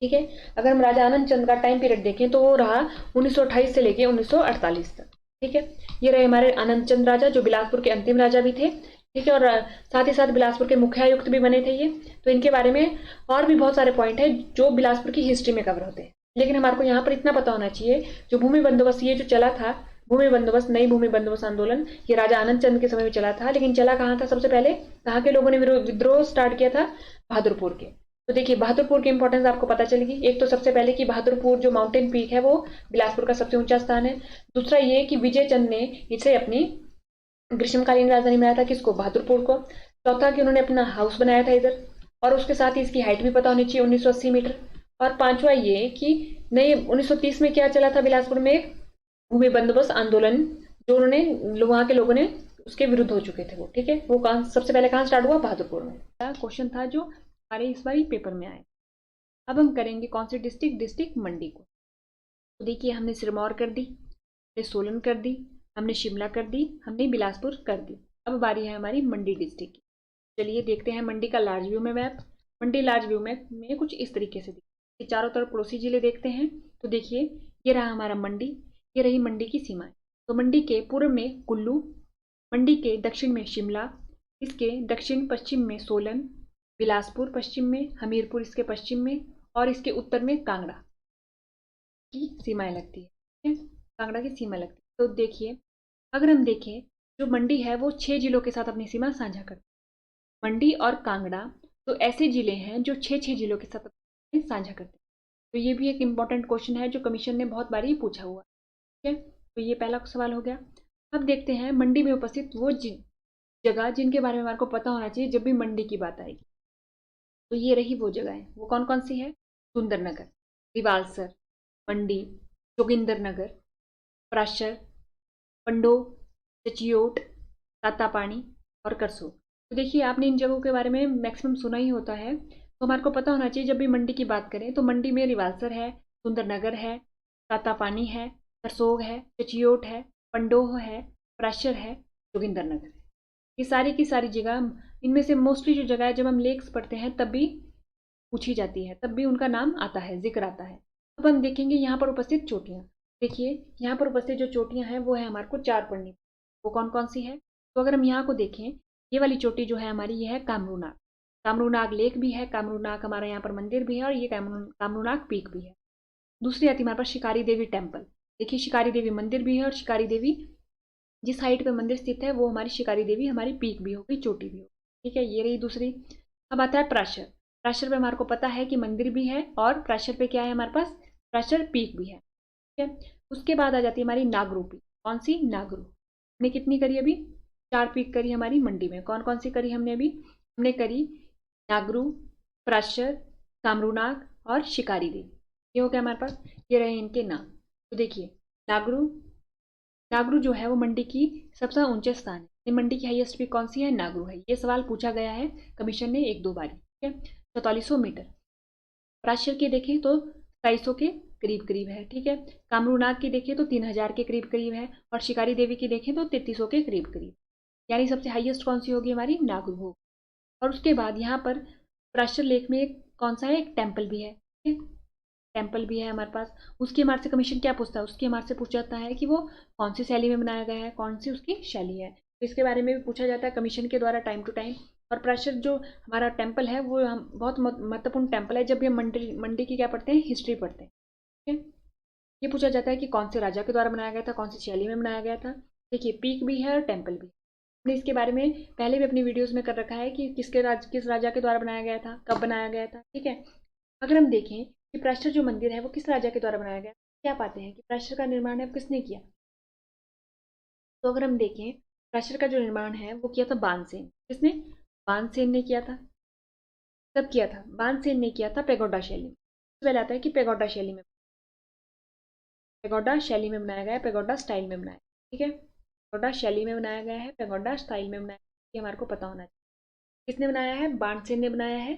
ठीक है, अगर हम राजा आनंद चंद का टाइम पीरियड देखें तो वो रहा 1928 से लेके 1948 तक। ठीक है, ये रहे हमारे आनंद चंद राजा जो बिलासपुर के अंतिम राजा भी थे। ठीक है। और साथ ही साथ बिलासपुर के मुख्यायुक्त भी बने थे ये। तो इनके बारे में और भी बहुत सारे पॉइंट है जो बिलासपुर की हिस्ट्री में कवर होते हैं, लेकिन हमारे को यहाँ पर इतना पता होना चाहिए, जो भूमि बंदोबस्त ये जो चला था, भूमि बंदोबस्त, नई भूमि बंदोबस्त आंदोलन, ये राजा आनंद चंद के समय में चला था। लेकिन चला कहाँ था? सबसे पहले कहाँ के लोगों ने विद्रोह स्टार्ट किया था? बहादुरपुर के। तो देखिए बहादुरपुर की इंपॉर्टेंस आपको पता चलेगी। एक तो सबसे पहले कि बहादुरपुर जो माउंटेन पीक है वो बिलासपुर का सबसे ऊंचा स्थान है। दूसरा ये कि विजय चंद ने इसे अपनी ग्रीष्मकालीन राजधानी बनाया था, किसको? बहादुरपुर को। चौथा कि उन्होंने अपना हाउस बनाया था इधर, और उसके साथ ही इसकी हाइट भी पता होनी चाहिए, 1980 मीटर। और पांचवा ये कि नए 1930 में क्या चला था बिलासपुर में? एक भूमि बंदोबस्त आंदोलन, जो उन्होंने वहां के लोगों ने उसके विरुद्ध हो चुके थे वो। ठीक है, वो कहां सबसे पहले कहां स्टार्ट हुआ? बहादुरपुर में। क्वेश्चन था जो हमारे इस बार पेपर में आए। अब हम करेंगे कौन सी डिस्ट्रिक्ट? डिस्ट्रिक्ट मंडी को। तो देखिए हमने सिरमौर कर दी, हमने सोलन कर दी, हमने शिमला कर दी, हमने बिलासपुर कर दी। अब बारी है हमारी मंडी डिस्ट्रिक्ट की। चलिए देखते हैं मंडी का लार्ज व्यू में मैप। मंडी लार्ज व्यू में कुछ इस तरीके से दिखती है। चारों तरफ पड़ोसी जिले देखते हैं तो देखिए ये रहा हमारा मंडी, ये रही मंडी की सीमाएं। तो मंडी के पूर्व में कुल्लू, मंडी के दक्षिण में शिमला, इसके दक्षिण पश्चिम में सोलन, बिलासपुर पश्चिम में, हमीरपुर इसके पश्चिम में, और इसके उत्तर में कांगड़ा की सीमाएं लगती है। ठीक है, कांगड़ा की सीमा लगती है। तो देखिए अगर हम देखें, जो मंडी है वो 6 जिलों के साथ अपनी सीमा साझा करती है। मंडी और कांगड़ा तो ऐसे जिले हैं जो 6 जिलों के साथ साझा करते हैं। तो ये भी एक इंपॉर्टेंट क्वेश्चन है जो कमीशन ने बहुत बार ही पूछा हुआ। ठीक है, तो ये पहला सवाल हो गया। अब देखते हैं मंडी में उपस्थित वो जगह जिनके बारे में हमारे को पता होना चाहिए जब भी मंडी की बात आएगी। तो ये रही वो जगह है, वो कौन कौन सी है? सुंदरनगर, रिवालसर, मंडी, जोगिंदरनगर, प्राशर, पंडो, चचियोट, तातापानी और करसोग। तो देखिए आपने इन जगहों के बारे में मैक्सिमम सुना ही होता है, तो हमारे को पता होना चाहिए जब भी मंडी की बात करें तो मंडी में रिवालसर है, सुंदरनगर है, तातापानी है, करसोग है, चचियोट है, पंडोह है, प्राशर है, जोगिंदरनगर है। ये सारी की सारी जगह, इनमें से मोस्टली जो जगह है जब हम लेक्स पढ़ते हैं तब भी पूछी जाती है, तब भी उनका नाम आता है, जिक्र आता है। अब हम देखेंगे यहाँ पर उपस्थित चोटियाँ। देखिए यहाँ पर उपस्थित जो चोटियाँ हैं वो है हमारे को 4 पढ़नी। वो कौन कौन सी है? तो अगर हम यहाँ को देखें, ये वाली चोटी जो है हमारी, ये है कामरूनाग। कामरूनाग लेक भी है, कामरूनाग हमारा यहाँ पर मंदिर भी है, और ये कामरूनाग पीक भी है। दूसरी आती है हमारे पास शिकारी देवी टेम्पल। देखिए शिकारी देवी मंदिर भी है, और शिकारी देवी जिस हाइट पे मंदिर स्थित है वो हमारी शिकारी देवी हमारी पीक भी होगी, चोटी भी होगी। ठीक है, ये रही दूसरी। अब आता है प्राशर। प्राशर पे हमारे को पता है कि मंदिर भी है, और प्राशर पे क्या है हमारे पास? प्राशर पीक भी है। ठीक है, उसके बाद आ जाती है हमारी नागरू पीक। कौन सी? नागरू। हमने कितनी करी अभी? 4 पीक करी हमारी मंडी में। कौन कौन सी करी हमने अभी? हमने करी नागरू, प्राशर, कामरूनाग और शिकारी देवी। ये हो गया हमारे पास, ये रहे इनके नाम। तो देखिए नागरू, नागरू जो है वो मंडी की सबसे ऊंचे स्थान है। मंडी की हाईएस्ट पीक कौन सी है? नागरू है। ये सवाल पूछा गया है कमीशन ने 1-2 बार। ठीक है, 4400 मीटर। प्राशर की देखें तो 250 के करीब करीब है। ठीक है, कामरूनाग की देखें तो 3000 के करीब करीब है, और शिकारी देवी की देखें तो 3300 के करीब करीब। यानी सबसे हाईएस्ट कौन सी होगी? हमारी नागरू होगी। और उसके बाद यहाँ पर प्राशर लेक में कौन सा है? एक टेम्पल भी है। ठीक है, टेम्पल भी है हमारे पास। उसकी हमारे से कमीशन क्या पूछता है? उसकी हमारे से पूछा जाता है कि वो कौन सी शैली में बनाया गया है, कौन सी उसकी शैली है। तो इसके बारे में भी पूछा जाता है कमीशन के द्वारा टाइम टू टाइम। और प्राशर जो हमारा टेम्पल है वो हम बहुत महत्वपूर्ण टेम्पल है जब भी हम मंडी की क्या पढ़ते हैं? हिस्ट्री पढ़ते हैं। ठीक है, ये पूछा जाता है कि कौन से राजा के द्वारा बनाया गया था, कौन सी शैली में बनाया गया था। देखिए पीक भी है और टेम्पल भी। हमने इसके बारे में पहले भी अपनी वीडियोस में कर रखा है कि किस राजा के द्वारा बनाया गया था, कब बनाया गया था। ठीक है, अगर हम देखें कि प्राशर जो मंदिर है वो किस राजा के द्वारा बनाया गया, क्या पाते हैं कि प्राशर का निर्माण है किसने किया? तो अगर हम देखें प्राशर का जो निर्माण है वो किया था बाणसेन। किसने? बाणसेन ने किया था। कब किया था? बाणसेन ने किया था पेगोडा शैली में। पहले आता है कि पेगोडा शैली में, पेगोडा शैली में बनाया गया है, पेगोडा स्टाइल में बनाया। ठीक है, पेगोडा शैली में बनाया गया है, पेगोडा स्टाइल में बनाया, ये हमारे को पता होना चाहिए। किसने बनाया है? बाणसेन ने बनाया है,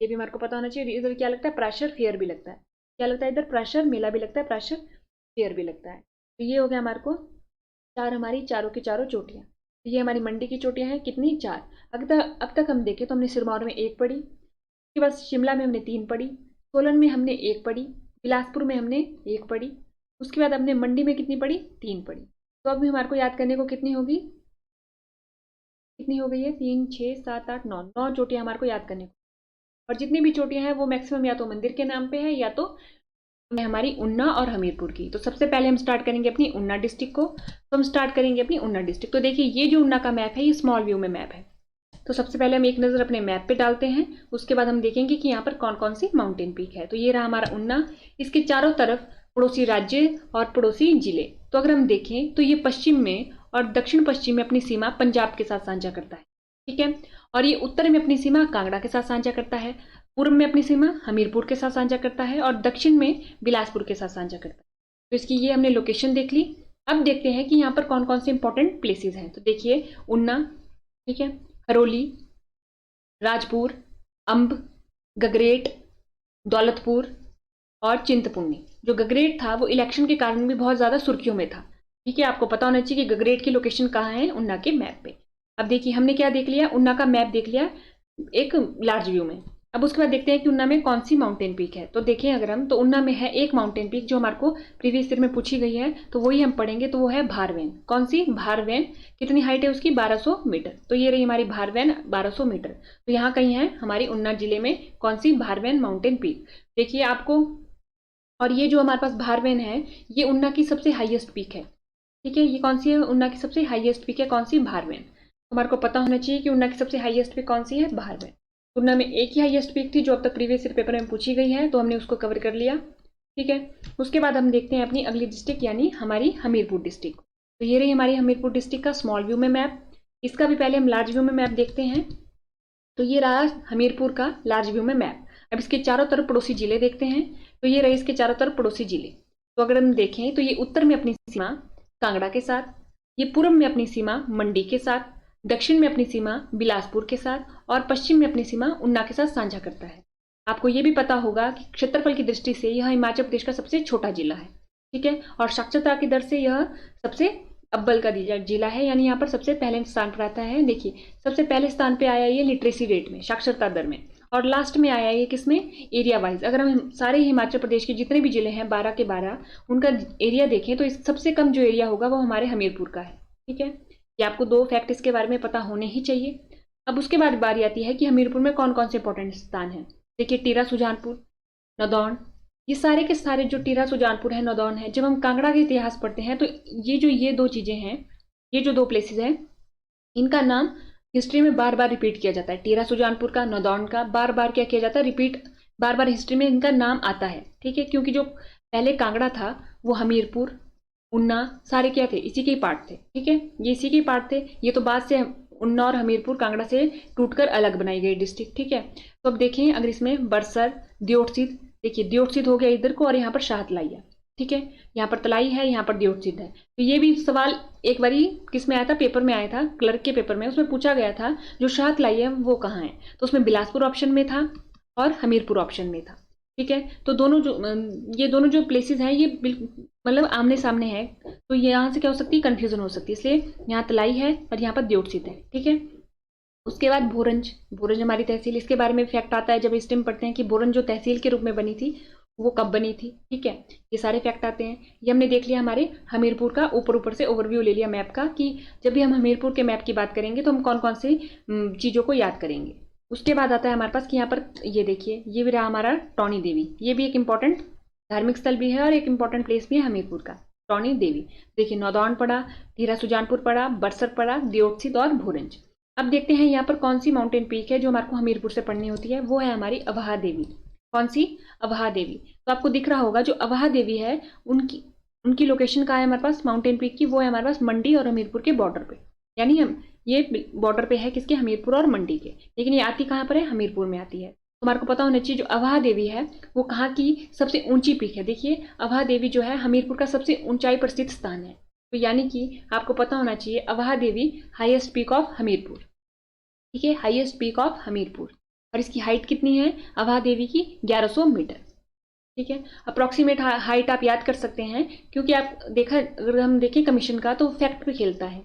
ये भी हमारे को पता होना चाहिए। इधर क्या लगता है? प्राशर फेयर भी लगता है। क्या लगता है? इधर प्राशर मेला भी लगता है, प्राशर फेयर भी लगता है। तो ये हो गया हमारे को 4 हमारी चारों की चारों चोटियाँ। तो ये हमारी मंडी की चोटियाँ हैं कितनी? 4। अब तक हम देखें तो हमने सिरमौर में 1 पढ़ी, उसके बाद शिमला में हमने 3 पढ़ी, सोलन में हमने 1 पढ़ी, बिलासपुर में हमने 1 पढ़ी, उसके बाद हमने मंडी में कितनी पढ़ी? 3 पढ़ी। तो अब भी हमारे को याद करने को कितनी होगी? कितनी हो गई है, 3 6 7 8 9, 9 चोटियां हमारे को याद करने को। और जितनी भी चोटियां हैं वो मैक्सिमम या तो मंदिर के नाम पे है या तो हमारी उन्ना और हमीरपुर की। तो सबसे पहले हम स्टार्ट करेंगे अपनी उन्ना डिस्ट्रिक्ट को। तो हम स्टार्ट करेंगे अपनी उन्ना डिस्ट्रिक्ट। तो देखिए ये जो उन्ना का मैप है ये स्मॉल व्यू में मैप है। तो सबसे पहले हम एक नज़र अपने मैप पे डालते हैं, उसके बाद हम देखेंगे कि यहाँ पर कौन कौन सी माउंटेन पीक है। तो ये रहा हमारा उन्ना, इसके चारों तरफ पड़ोसी राज्य और पड़ोसी जिले। तो अगर हम देखें तो ये पश्चिम में और दक्षिण पश्चिम में अपनी सीमा पंजाब के साथ साझा करता है, ठीक है। और ये उत्तर में अपनी सीमा कांगड़ा के साथ साझा करता है, पूर्व में अपनी सीमा हमीरपुर के साथ साझा करता है और दक्षिण में बिलासपुर के साथ साझा करता है। तो इसकी ये हमने लोकेशन देख ली। अब देखते हैं कि यहाँ पर कौन कौन से इंपॉर्टेंट प्लेसेस हैं। तो देखिए उन्ना, ठीक है, हरोली, राजपुर, अंब, गगरेट, दौलतपुर और चिंतपूर्णी। जो गगरेट था वो इलेक्शन के कारण भी बहुत ज्यादा सुर्खियों में था, ठीक है। आपको पता होना चाहिए कि गगरेट की लोकेशन कहाँ है, उन्ना के मैप पे। अब देखिए हमने क्या देख लिया, उन्ना का मैप देख लिया एक लार्ज व्यू में। अब उसके बाद देखते हैं कि उन्ना में कौन सी माउंटेन पीक है। तो देखें अगर हम, तो उन्ना में है एक माउंटेन पीक जो हमारे को प्रीवियस ईयर में पूछी गई है, तो वही हम पढ़ेंगे। तो वो है भारवेन। कौन सी? भारवेन। कितनी हाइट है उसकी? 1200 मीटर। तो ये रही हमारी भारवेन, 1200 मीटर। तो यहाँ कहीं है हमारी उन्ना जिले में कौन सी? भारवेन माउंटेन पीक। देखिए आपको, और ये जो हमारे पास भारवेन है ये उन्ना की सबसे हाईएस्ट पीक है, ठीक है। ये कौन सी है? उन्ना की सबसे हाईएस्ट पीक है कौन सी? भारवेन। हमारे को पता होना चाहिए कि उन्ना की सबसे हाईएस्ट पीक कौन सी है? भारवेन। उन्ना में एक ही हाईएस्ट पीक थी जो अब तक प्रीवियस ईयर पेपर में पूछी गई है, तो हमने उसको कवर कर लिया, ठीक है। उसके बाद हम देखते हैं अपनी अगली डिस्ट्रिक्ट यानी हमारी हमीरपुर डिस्ट्रिक्ट। तो ये रही हमारी हमीरपुर डिस्ट्रिक्ट का स्मॉल व्यू में मैप। इसका भी पहले हम लार्ज व्यू में मैप देखते हैं। तो ये रहा हमीरपुर का लार्ज व्यू में मैप। अब इसके चारों तरफ पड़ोसी जिले देखते हैं। तो ये रहे इसके चारों तरफ पड़ोसी जिले। तो अगर हम देखें तो ये उत्तर में अपनी सीमा कांगड़ा के साथ, ये पूर्व में अपनी सीमा मंडी के साथ, दक्षिण में अपनी सीमा बिलासपुर के साथ और पश्चिम में अपनी सीमा उन्ना के साथ साझा करता है। आपको ये भी पता होगा कि क्षेत्रफल की दृष्टि से यह हिमाचल प्रदेश का सबसे छोटा जिला है, ठीक है। और साक्षरता की दर से यह सबसे अव्वल का जिला है, यानी यहाँ पर सबसे पहले स्थान पर आता है। देखिए सबसे पहले स्थान पे आया ये लिटरेसी रेट में, साक्षरता दर में, और लास्ट में आया ये किसमें? Area wise. अगर हम सारे हिमाचल प्रदेश के जितने भी जिले हैं 12 के 12 उनका एरिया देखें तो इस सबसे कम जो एरिया होगा वो हमारे हमीरपुर का है, ठीक है। ये आपको दो फैक्ट इसके बारे में पता होने ही चाहिए। अब उसके बाद बारी आती है कि हमीरपुर में कौन कौन से इंपॉर्टेंट स्थान हैं। देखिए टीरा सुजानपुर, नदौन, ये सारे के सारे जो टीरा सुजानपुर है, नदौन है, जब हम कांगड़ा का इतिहास पढ़ते हैं तो ये दो चीजें हैं, ये जो दो प्लेसेस हैं इनका नाम हिस्ट्री में बार बार रिपीट किया जाता है। टीरा सुजानपुर का, नदौन का बार बार क्या किया जाता है? रिपीट, बार बार हिस्ट्री में इनका नाम आता है, ठीक है। क्योंकि जो पहले कांगड़ा था वो हमीरपुर, उन्ना सारे क्या थे? इसी के ही पार्ट थे, ठीक है। ये इसी के पार्ट थे। ये तो बाद से उन्ना और हमीरपुर कांगड़ा से टूटकर अलग बनाई गई डिस्ट्रिक्ट, ठीक है। तो अब देखें अगर इसमें बरसर, दियोटसिद, देखिए दियोटसिद हो गया इधर को और यहाँ पर शाहतलाइया, ठीक है। यहाँ पर तलाई है, यहाँ पर दियोटसिद है। तो ये भी सवाल एक बारी किस में आया था? पेपर में आया था, क्लर्क के पेपर में। उसमें पूछा गया था जो शाहतलाई है वो कहाँ है। तो उसमें बिलासपुर ऑप्शन में था और हमीरपुर ऑप्शन में था, ठीक है। तो ये दोनों जो प्लेसेस हैं ये मतलब आमने सामने है, तो यहाँ से क्या हो सकती है? कंफ्यूजन हो सकती है, इसलिए यहाँ तलाई है और यहाँ पर दियोटसिद है, ठीक है। उसके बाद भोरंज, भोरंज हमारी तहसील, इसके बारे में फैक्ट आता है जब इस टाइम पढ़ते हैं कि भोरंज जो तहसील के रूप में बनी थी वो कब बनी थी, ठीक है। ये सारे फैक्ट आते हैं। ये हमने देख लिया हमारे हमीरपुर का, ऊपर से ओवरव्यू ले लिया मैप का कि जब भी हम हमीरपुर के मैप की बात करेंगे तो हम कौन कौन सी चीज़ों को याद करेंगे। उसके बाद आता है हमारे पास कि यहाँ पर ये देखिए ये भी रहा हमारा टौणी देवी। ये भी एक इम्पॉर्टेंट धार्मिक स्थल भी है और एक इम्पॉर्टेंट प्लेस भी है हमीरपुर का, टौणी देवी। देखिए नौदौन पड़ा, टीरा सुजानपुर पड़ा, बरसर पड़ा, दियोटसिद और भोरंज। अब देखते हैं यहाँ पर कौन सी माउंटेन पीक है जो हमारे को हमीरपुर से पढ़नी होती है। वो है हमारी अवहा देवी। कौन सी? अवहा देवी। तो आपको दिख रहा होगा जो अवहा देवी है उनकी लोकेशन कहाँ है हमारे पास माउंटेन पीक की? वो है हमारे पास मंडी और हमीरपुर के बॉर्डर पे, यानी हम ये बॉर्डर पे है किसके? हमीरपुर और मंडी के। लेकिन ये आती कहाँ पर है? हमीरपुर में आती है। तो हमारे को पता होना चाहिए जो अवहा देवी है वो कहाँ की सबसे ऊंची पीक है। देखिए अवहा देवी जो है हमीरपुर का सबसे ऊंचाई पर स्थित स्थान है। तो यानी कि आपको पता होना चाहिए अवहा देवी हाईएस्ट पीक ऑफ हमीरपुर, ठीक है, हाईएस्ट पीक ऑफ हमीरपुर। और इसकी हाइट कितनी है अवहा देवी की? 1100 मीटर, ठीक है। अप्रॉक्सीमेट हाइट आप याद कर सकते हैं क्योंकि अगर हम देखें कमीशन का तो फैक्ट पे खेलता है,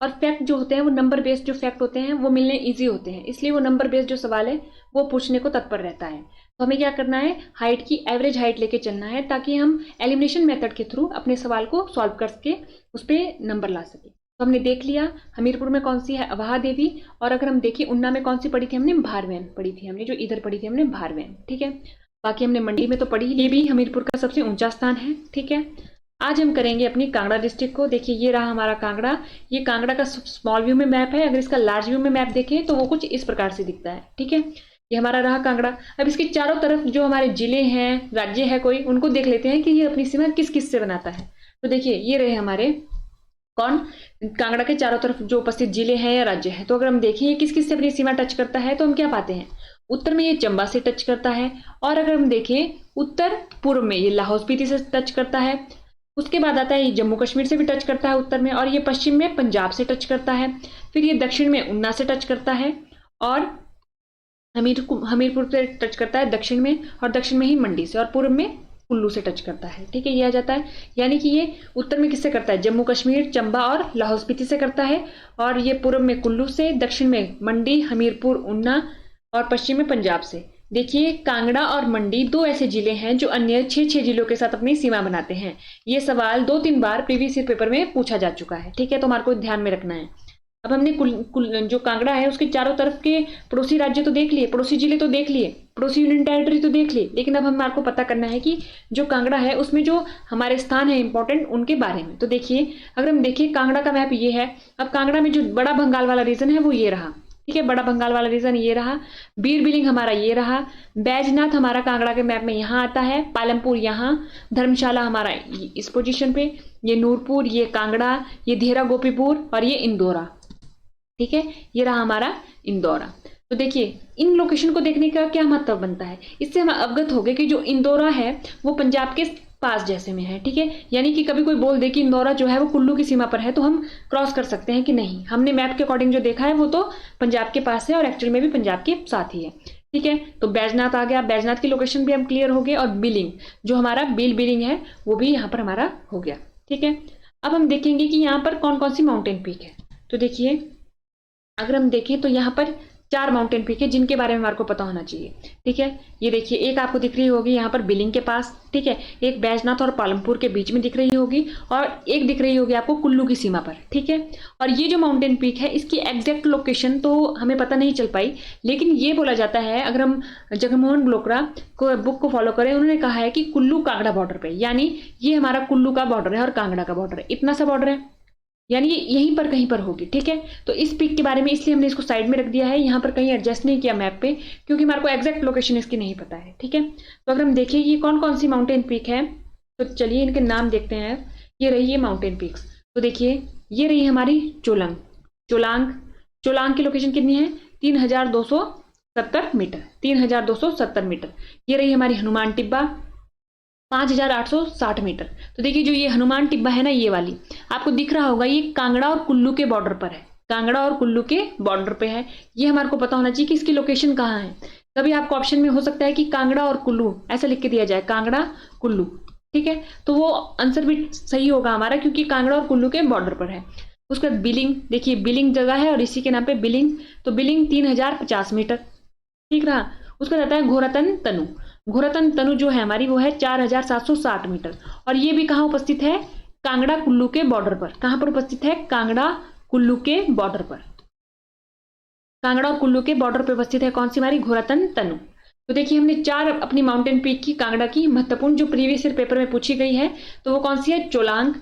और फैक्ट जो होते हैं वो नंबर बेस्ड जो फैक्ट होते हैं वो मिलने इजी होते हैं, इसलिए वो नंबर बेस्ड जो सवाल है वो पूछने को तत्पर रहता है। तो हमें क्या करना है? हाइट की एवरेज हाइट लेके चलना है ताकि हम एलिमिनेशन मेथड के थ्रू अपने सवाल को सॉल्व करके उस पर नंबर ला सके। तो हमने देख लिया हमीरपुर में कौन सी है, अवाहा देवी, और अगर हम देखें उन्ना में कौन सी पढ़ी थी हमने, भारवेन पढ़ी थी हमने, जो इधर पढ़ी थी हमने भारवेन। ठीक है, बाकी हमने मंडी में तो पढ़ी, ये भी हमीरपुर का सबसे ऊंचा स्थान है। ठीक है, आज हम करेंगे अपनी कांगड़ा डिस्ट्रिक्ट को। देखिए ये रहा हमारा कांगड़ा, ये कांगड़ा का स्मॉल व्यू में मैप है। अगर इसका लार्ज व्यू में मैप देखें तो वो कुछ इस प्रकार से दिखता है। ठीक है, ये हमारा रहा कांगड़ा। अब इसके चारों तरफ जो हमारे जिले हैं, राज्य है कोई, उनको देख लेते हैं कि ये अपनी सीमा किस किस से बनाता है। तो देखिए ये रहे हमारे कौन, कांगड़ा के चारों तरफ जो उपस्थित जिले हैं या राज्य है। तो अगर हम देखें ये किस किस से अपनी सीमा टच करता है, तो हम क्या पाते हैं, उत्तर में ये चंबा से टच करता है, और अगर हम देखें उत्तर पूर्व में ये लाहौल स्पीति से टच करता है। उसके बाद आता है ये जम्मू कश्मीर से भी टच करता है उत्तर में, और ये पश्चिम में पंजाब से टच करता है। फिर ये दक्षिण में उन्ना से टच करता है, और हमीरपुर से टच करता है दक्षिण में, और दक्षिण में ही मंडी से, और पूर्व में कुल्लू से टच करता है। ठीक है, ये आ जाता है, यानी कि ये उत्तर में किससे करता है, जम्मू कश्मीर, चंबा और लाहौल स्पीति से करता है, और ये पूर्व में कुल्लू से, दक्षिण में मंडी, हमीरपुर, उन्ना, और पश्चिम में पंजाब से। देखिए कांगड़ा और मंडी दो ऐसे जिले हैं जो अन्य 6 जिलों के साथ अपनी सीमा बनाते हैं। ये सवाल 2-3 बार प्रीवियस ईयर पेपर में पूछा जा चुका है। ठीक है, तो हमारे को ध्यान में रखना है। अब हमने जो कांगड़ा है उसके चारों तरफ के पड़ोसी राज्य तो देख लिए, पड़ोसी जिले तो देख लिए, पड़ोसी यूनियन टेरिटरी तो देख लिए, लेकिन अब हमारे को पता करना है कि जो कांगड़ा है उसमें जो हमारे स्थान है इंपॉर्टेंट, उनके बारे में। तो देखिए अगर हम देखें कांगड़ा का मैप ये है। अब कांगड़ा में जो बड़ा बंगाल वाला रीजन है वो ये रहा। ठीक है, बड़ा बंगाल वाला रीजन ये रहा, बीर बिलिंग हमारा ये रहा, बैजनाथ हमारा कांगड़ा के मैप में यहाँ आता है, पालमपुर यहाँ, धर्मशाला हमारा इस पोजीशन पे, ये नूरपुर, ये कांगड़ा, ये धेरा गोपीपुर, और ये इंदौरा। ठीक है, ये रहा हमारा इंदौरा। तो देखिए इन लोकेशन को देखने का क्या महत्व बनता है, इससे हम अवगत हो गए कि जो इंदौरा है वो पंजाब के पास जैसे में है। ठीक है, यानी कि कभी कोई बोल दे कि इंदौरा जो है वो कुल्लू की सीमा पर है, तो हम क्रॉस कर सकते हैं कि नहीं, हमने मैप के अकॉर्डिंग जो देखा है वो तो पंजाब के पास है, और एक्चुअल में भी पंजाब के साथ ही है। ठीक है, तो बैजनाथ आ गया, बैजनाथ की लोकेशन भी हम क्लियर हो गए, और बिलिंग जो हमारा बिलिंग है वो भी यहाँ पर हमारा हो गया। ठीक है, अब हम देखेंगे कि यहाँ पर कौन कौन सी माउंटेन पीक है। तो देखिए अगर हम देखें तो यहाँ पर 4 माउंटेन पीक है जिनके बारे में हमारे को पता होना चाहिए। ठीक है, ये देखिए एक आपको दिख रही होगी यहाँ पर बिलिंग के पास। ठीक है, एक बैजनाथ और पालमपुर के बीच में दिख रही होगी, और एक दिख रही होगी आपको कुल्लू की सीमा पर। ठीक है, और ये जो माउंटेन पीक है इसकी एग्जैक्ट लोकेशन तो हमें पता नहीं चल पाई, लेकिन ये बोला जाता है, अगर हम जगमोहन ग्लोकरा को बुक को फॉलो करें, उन्होंने कहा है कि कुल्लू कांगड़ा बॉर्डर पे, यानी ये हमारा कुल्लू का बॉर्डर है और कांगड़ा का बॉर्डर है, इतना सा बॉर्डर है, यानी ये यहीं पर कहीं पर होगी। ठीक है, तो इस पिक के बारे में इसलिए हमने इसको साइड में रख दिया है, यहाँ पर कहीं एडजस्ट नहीं किया मैप पे, क्योंकि हमारे को एग्जैक्ट लोकेशन इसकी नहीं पता है। ठीक है, तो अगर हम देखें ये कौन कौन सी माउंटेन पीक है, तो चलिए इनके नाम देखते हैं। ये रही है माउंटेन पीक्स। तो देखिए ये रही हमारी चोलांग की लोकेशन कितनी है, 3270 मीटर, 3270 मीटर। ये रही हमारी हनुमान टिब्बा, 5860 मीटर। तो देखिए जो ये हनुमान टिब्बा है ना, ये वाली आपको दिख रहा होगा, ये कांगड़ा और कुल्लू के बॉर्डर पर है, कांगड़ा और कुल्लू के बॉर्डर पे है। ये हमारे को पता होना चाहिए कि इसकी लोकेशन कहाँ है। कभी आपको ऑप्शन में हो सकता है कि कांगड़ा और कुल्लू ऐसा लिख के दिया जाए, कांगड़ा कुल्लू। ठीक है, तो वो आंसर भी सही होगा हमारा, क्योंकि कांगड़ा और कुल्लू के बॉर्डर पर है। उसके बाद बिलिंग, देखिए बिलिंग जगह है और इसी के नाम पे बिलिंग, तो बिलिंग 3050 मीटर। ठीक रहा। उसके बाद आता है घोरातन तनु। घोरातन तनु जो है हमारी वो है 4760 मीटर, और ये भी कहाँ उपस्थित है, कांगड़ा कुल्लू के बॉर्डर पर। कहाँ पर उपस्थित है, कांगड़ा कुल्लू के बॉर्डर पर। कांगड़ा और कुल्लू के बॉर्डर पर उपस्थित है कौन सी हमारी, घोरातन तनु। तो देखिए हमने 4 अपनी माउंटेन पीक की कांगड़ा की महत्वपूर्ण जो प्रीवियस ईयर पेपर में पूछी गई है, तो वो कौन सी है, चोलांग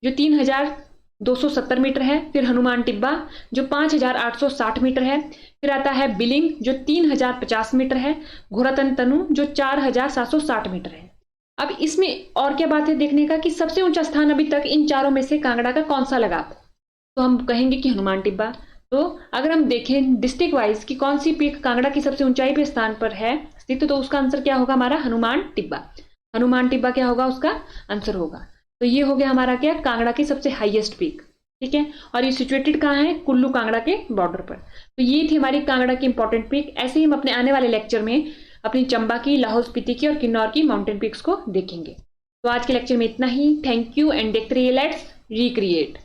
जो 3270 मीटर है, फिर हनुमान टिब्बा जो 5860 मीटर है, फिर आता है बिलिंग जो 3050 मीटर है, घोरातन तनु जो 4760 मीटर है। अब इसमें और क्या बात है देखने का कि सबसे ऊंचा स्थान अभी तक इन चारों में से कांगड़ा का कौन सा लगा, तो हम कहेंगे कि हनुमान टिब्बा। तो अगर हम देखें डिस्ट्रिक्ट वाइज कि कौन सी पीक कांगड़ा की सबसे ऊंचाई पे स्थान पर है स्थित, तो उसका आंसर क्या होगा हमारा, हनुमान टिब्बा। हनुमान टिब्बा क्या होगा, उसका आंसर होगा। तो ये हो गया हमारा क्या, कांगड़ा की सबसे हाईएस्ट पीक। ठीक है, और ये सिचुएटेड कहाँ है, कुल्लू कांगड़ा के बॉर्डर पर। तो ये थी हमारी कांगड़ा की इंपॉर्टेंट पीक। ऐसे ही हम अपने आने वाले लेक्चर में अपनी चंबा की, लाहौल स्पीति की और किन्नौर की माउंटेन पीक्स को देखेंगे। तो आज के लेक्चर में इतना ही। थैंक यू एंड देखते रहिए लेट्स रिक्रिएट।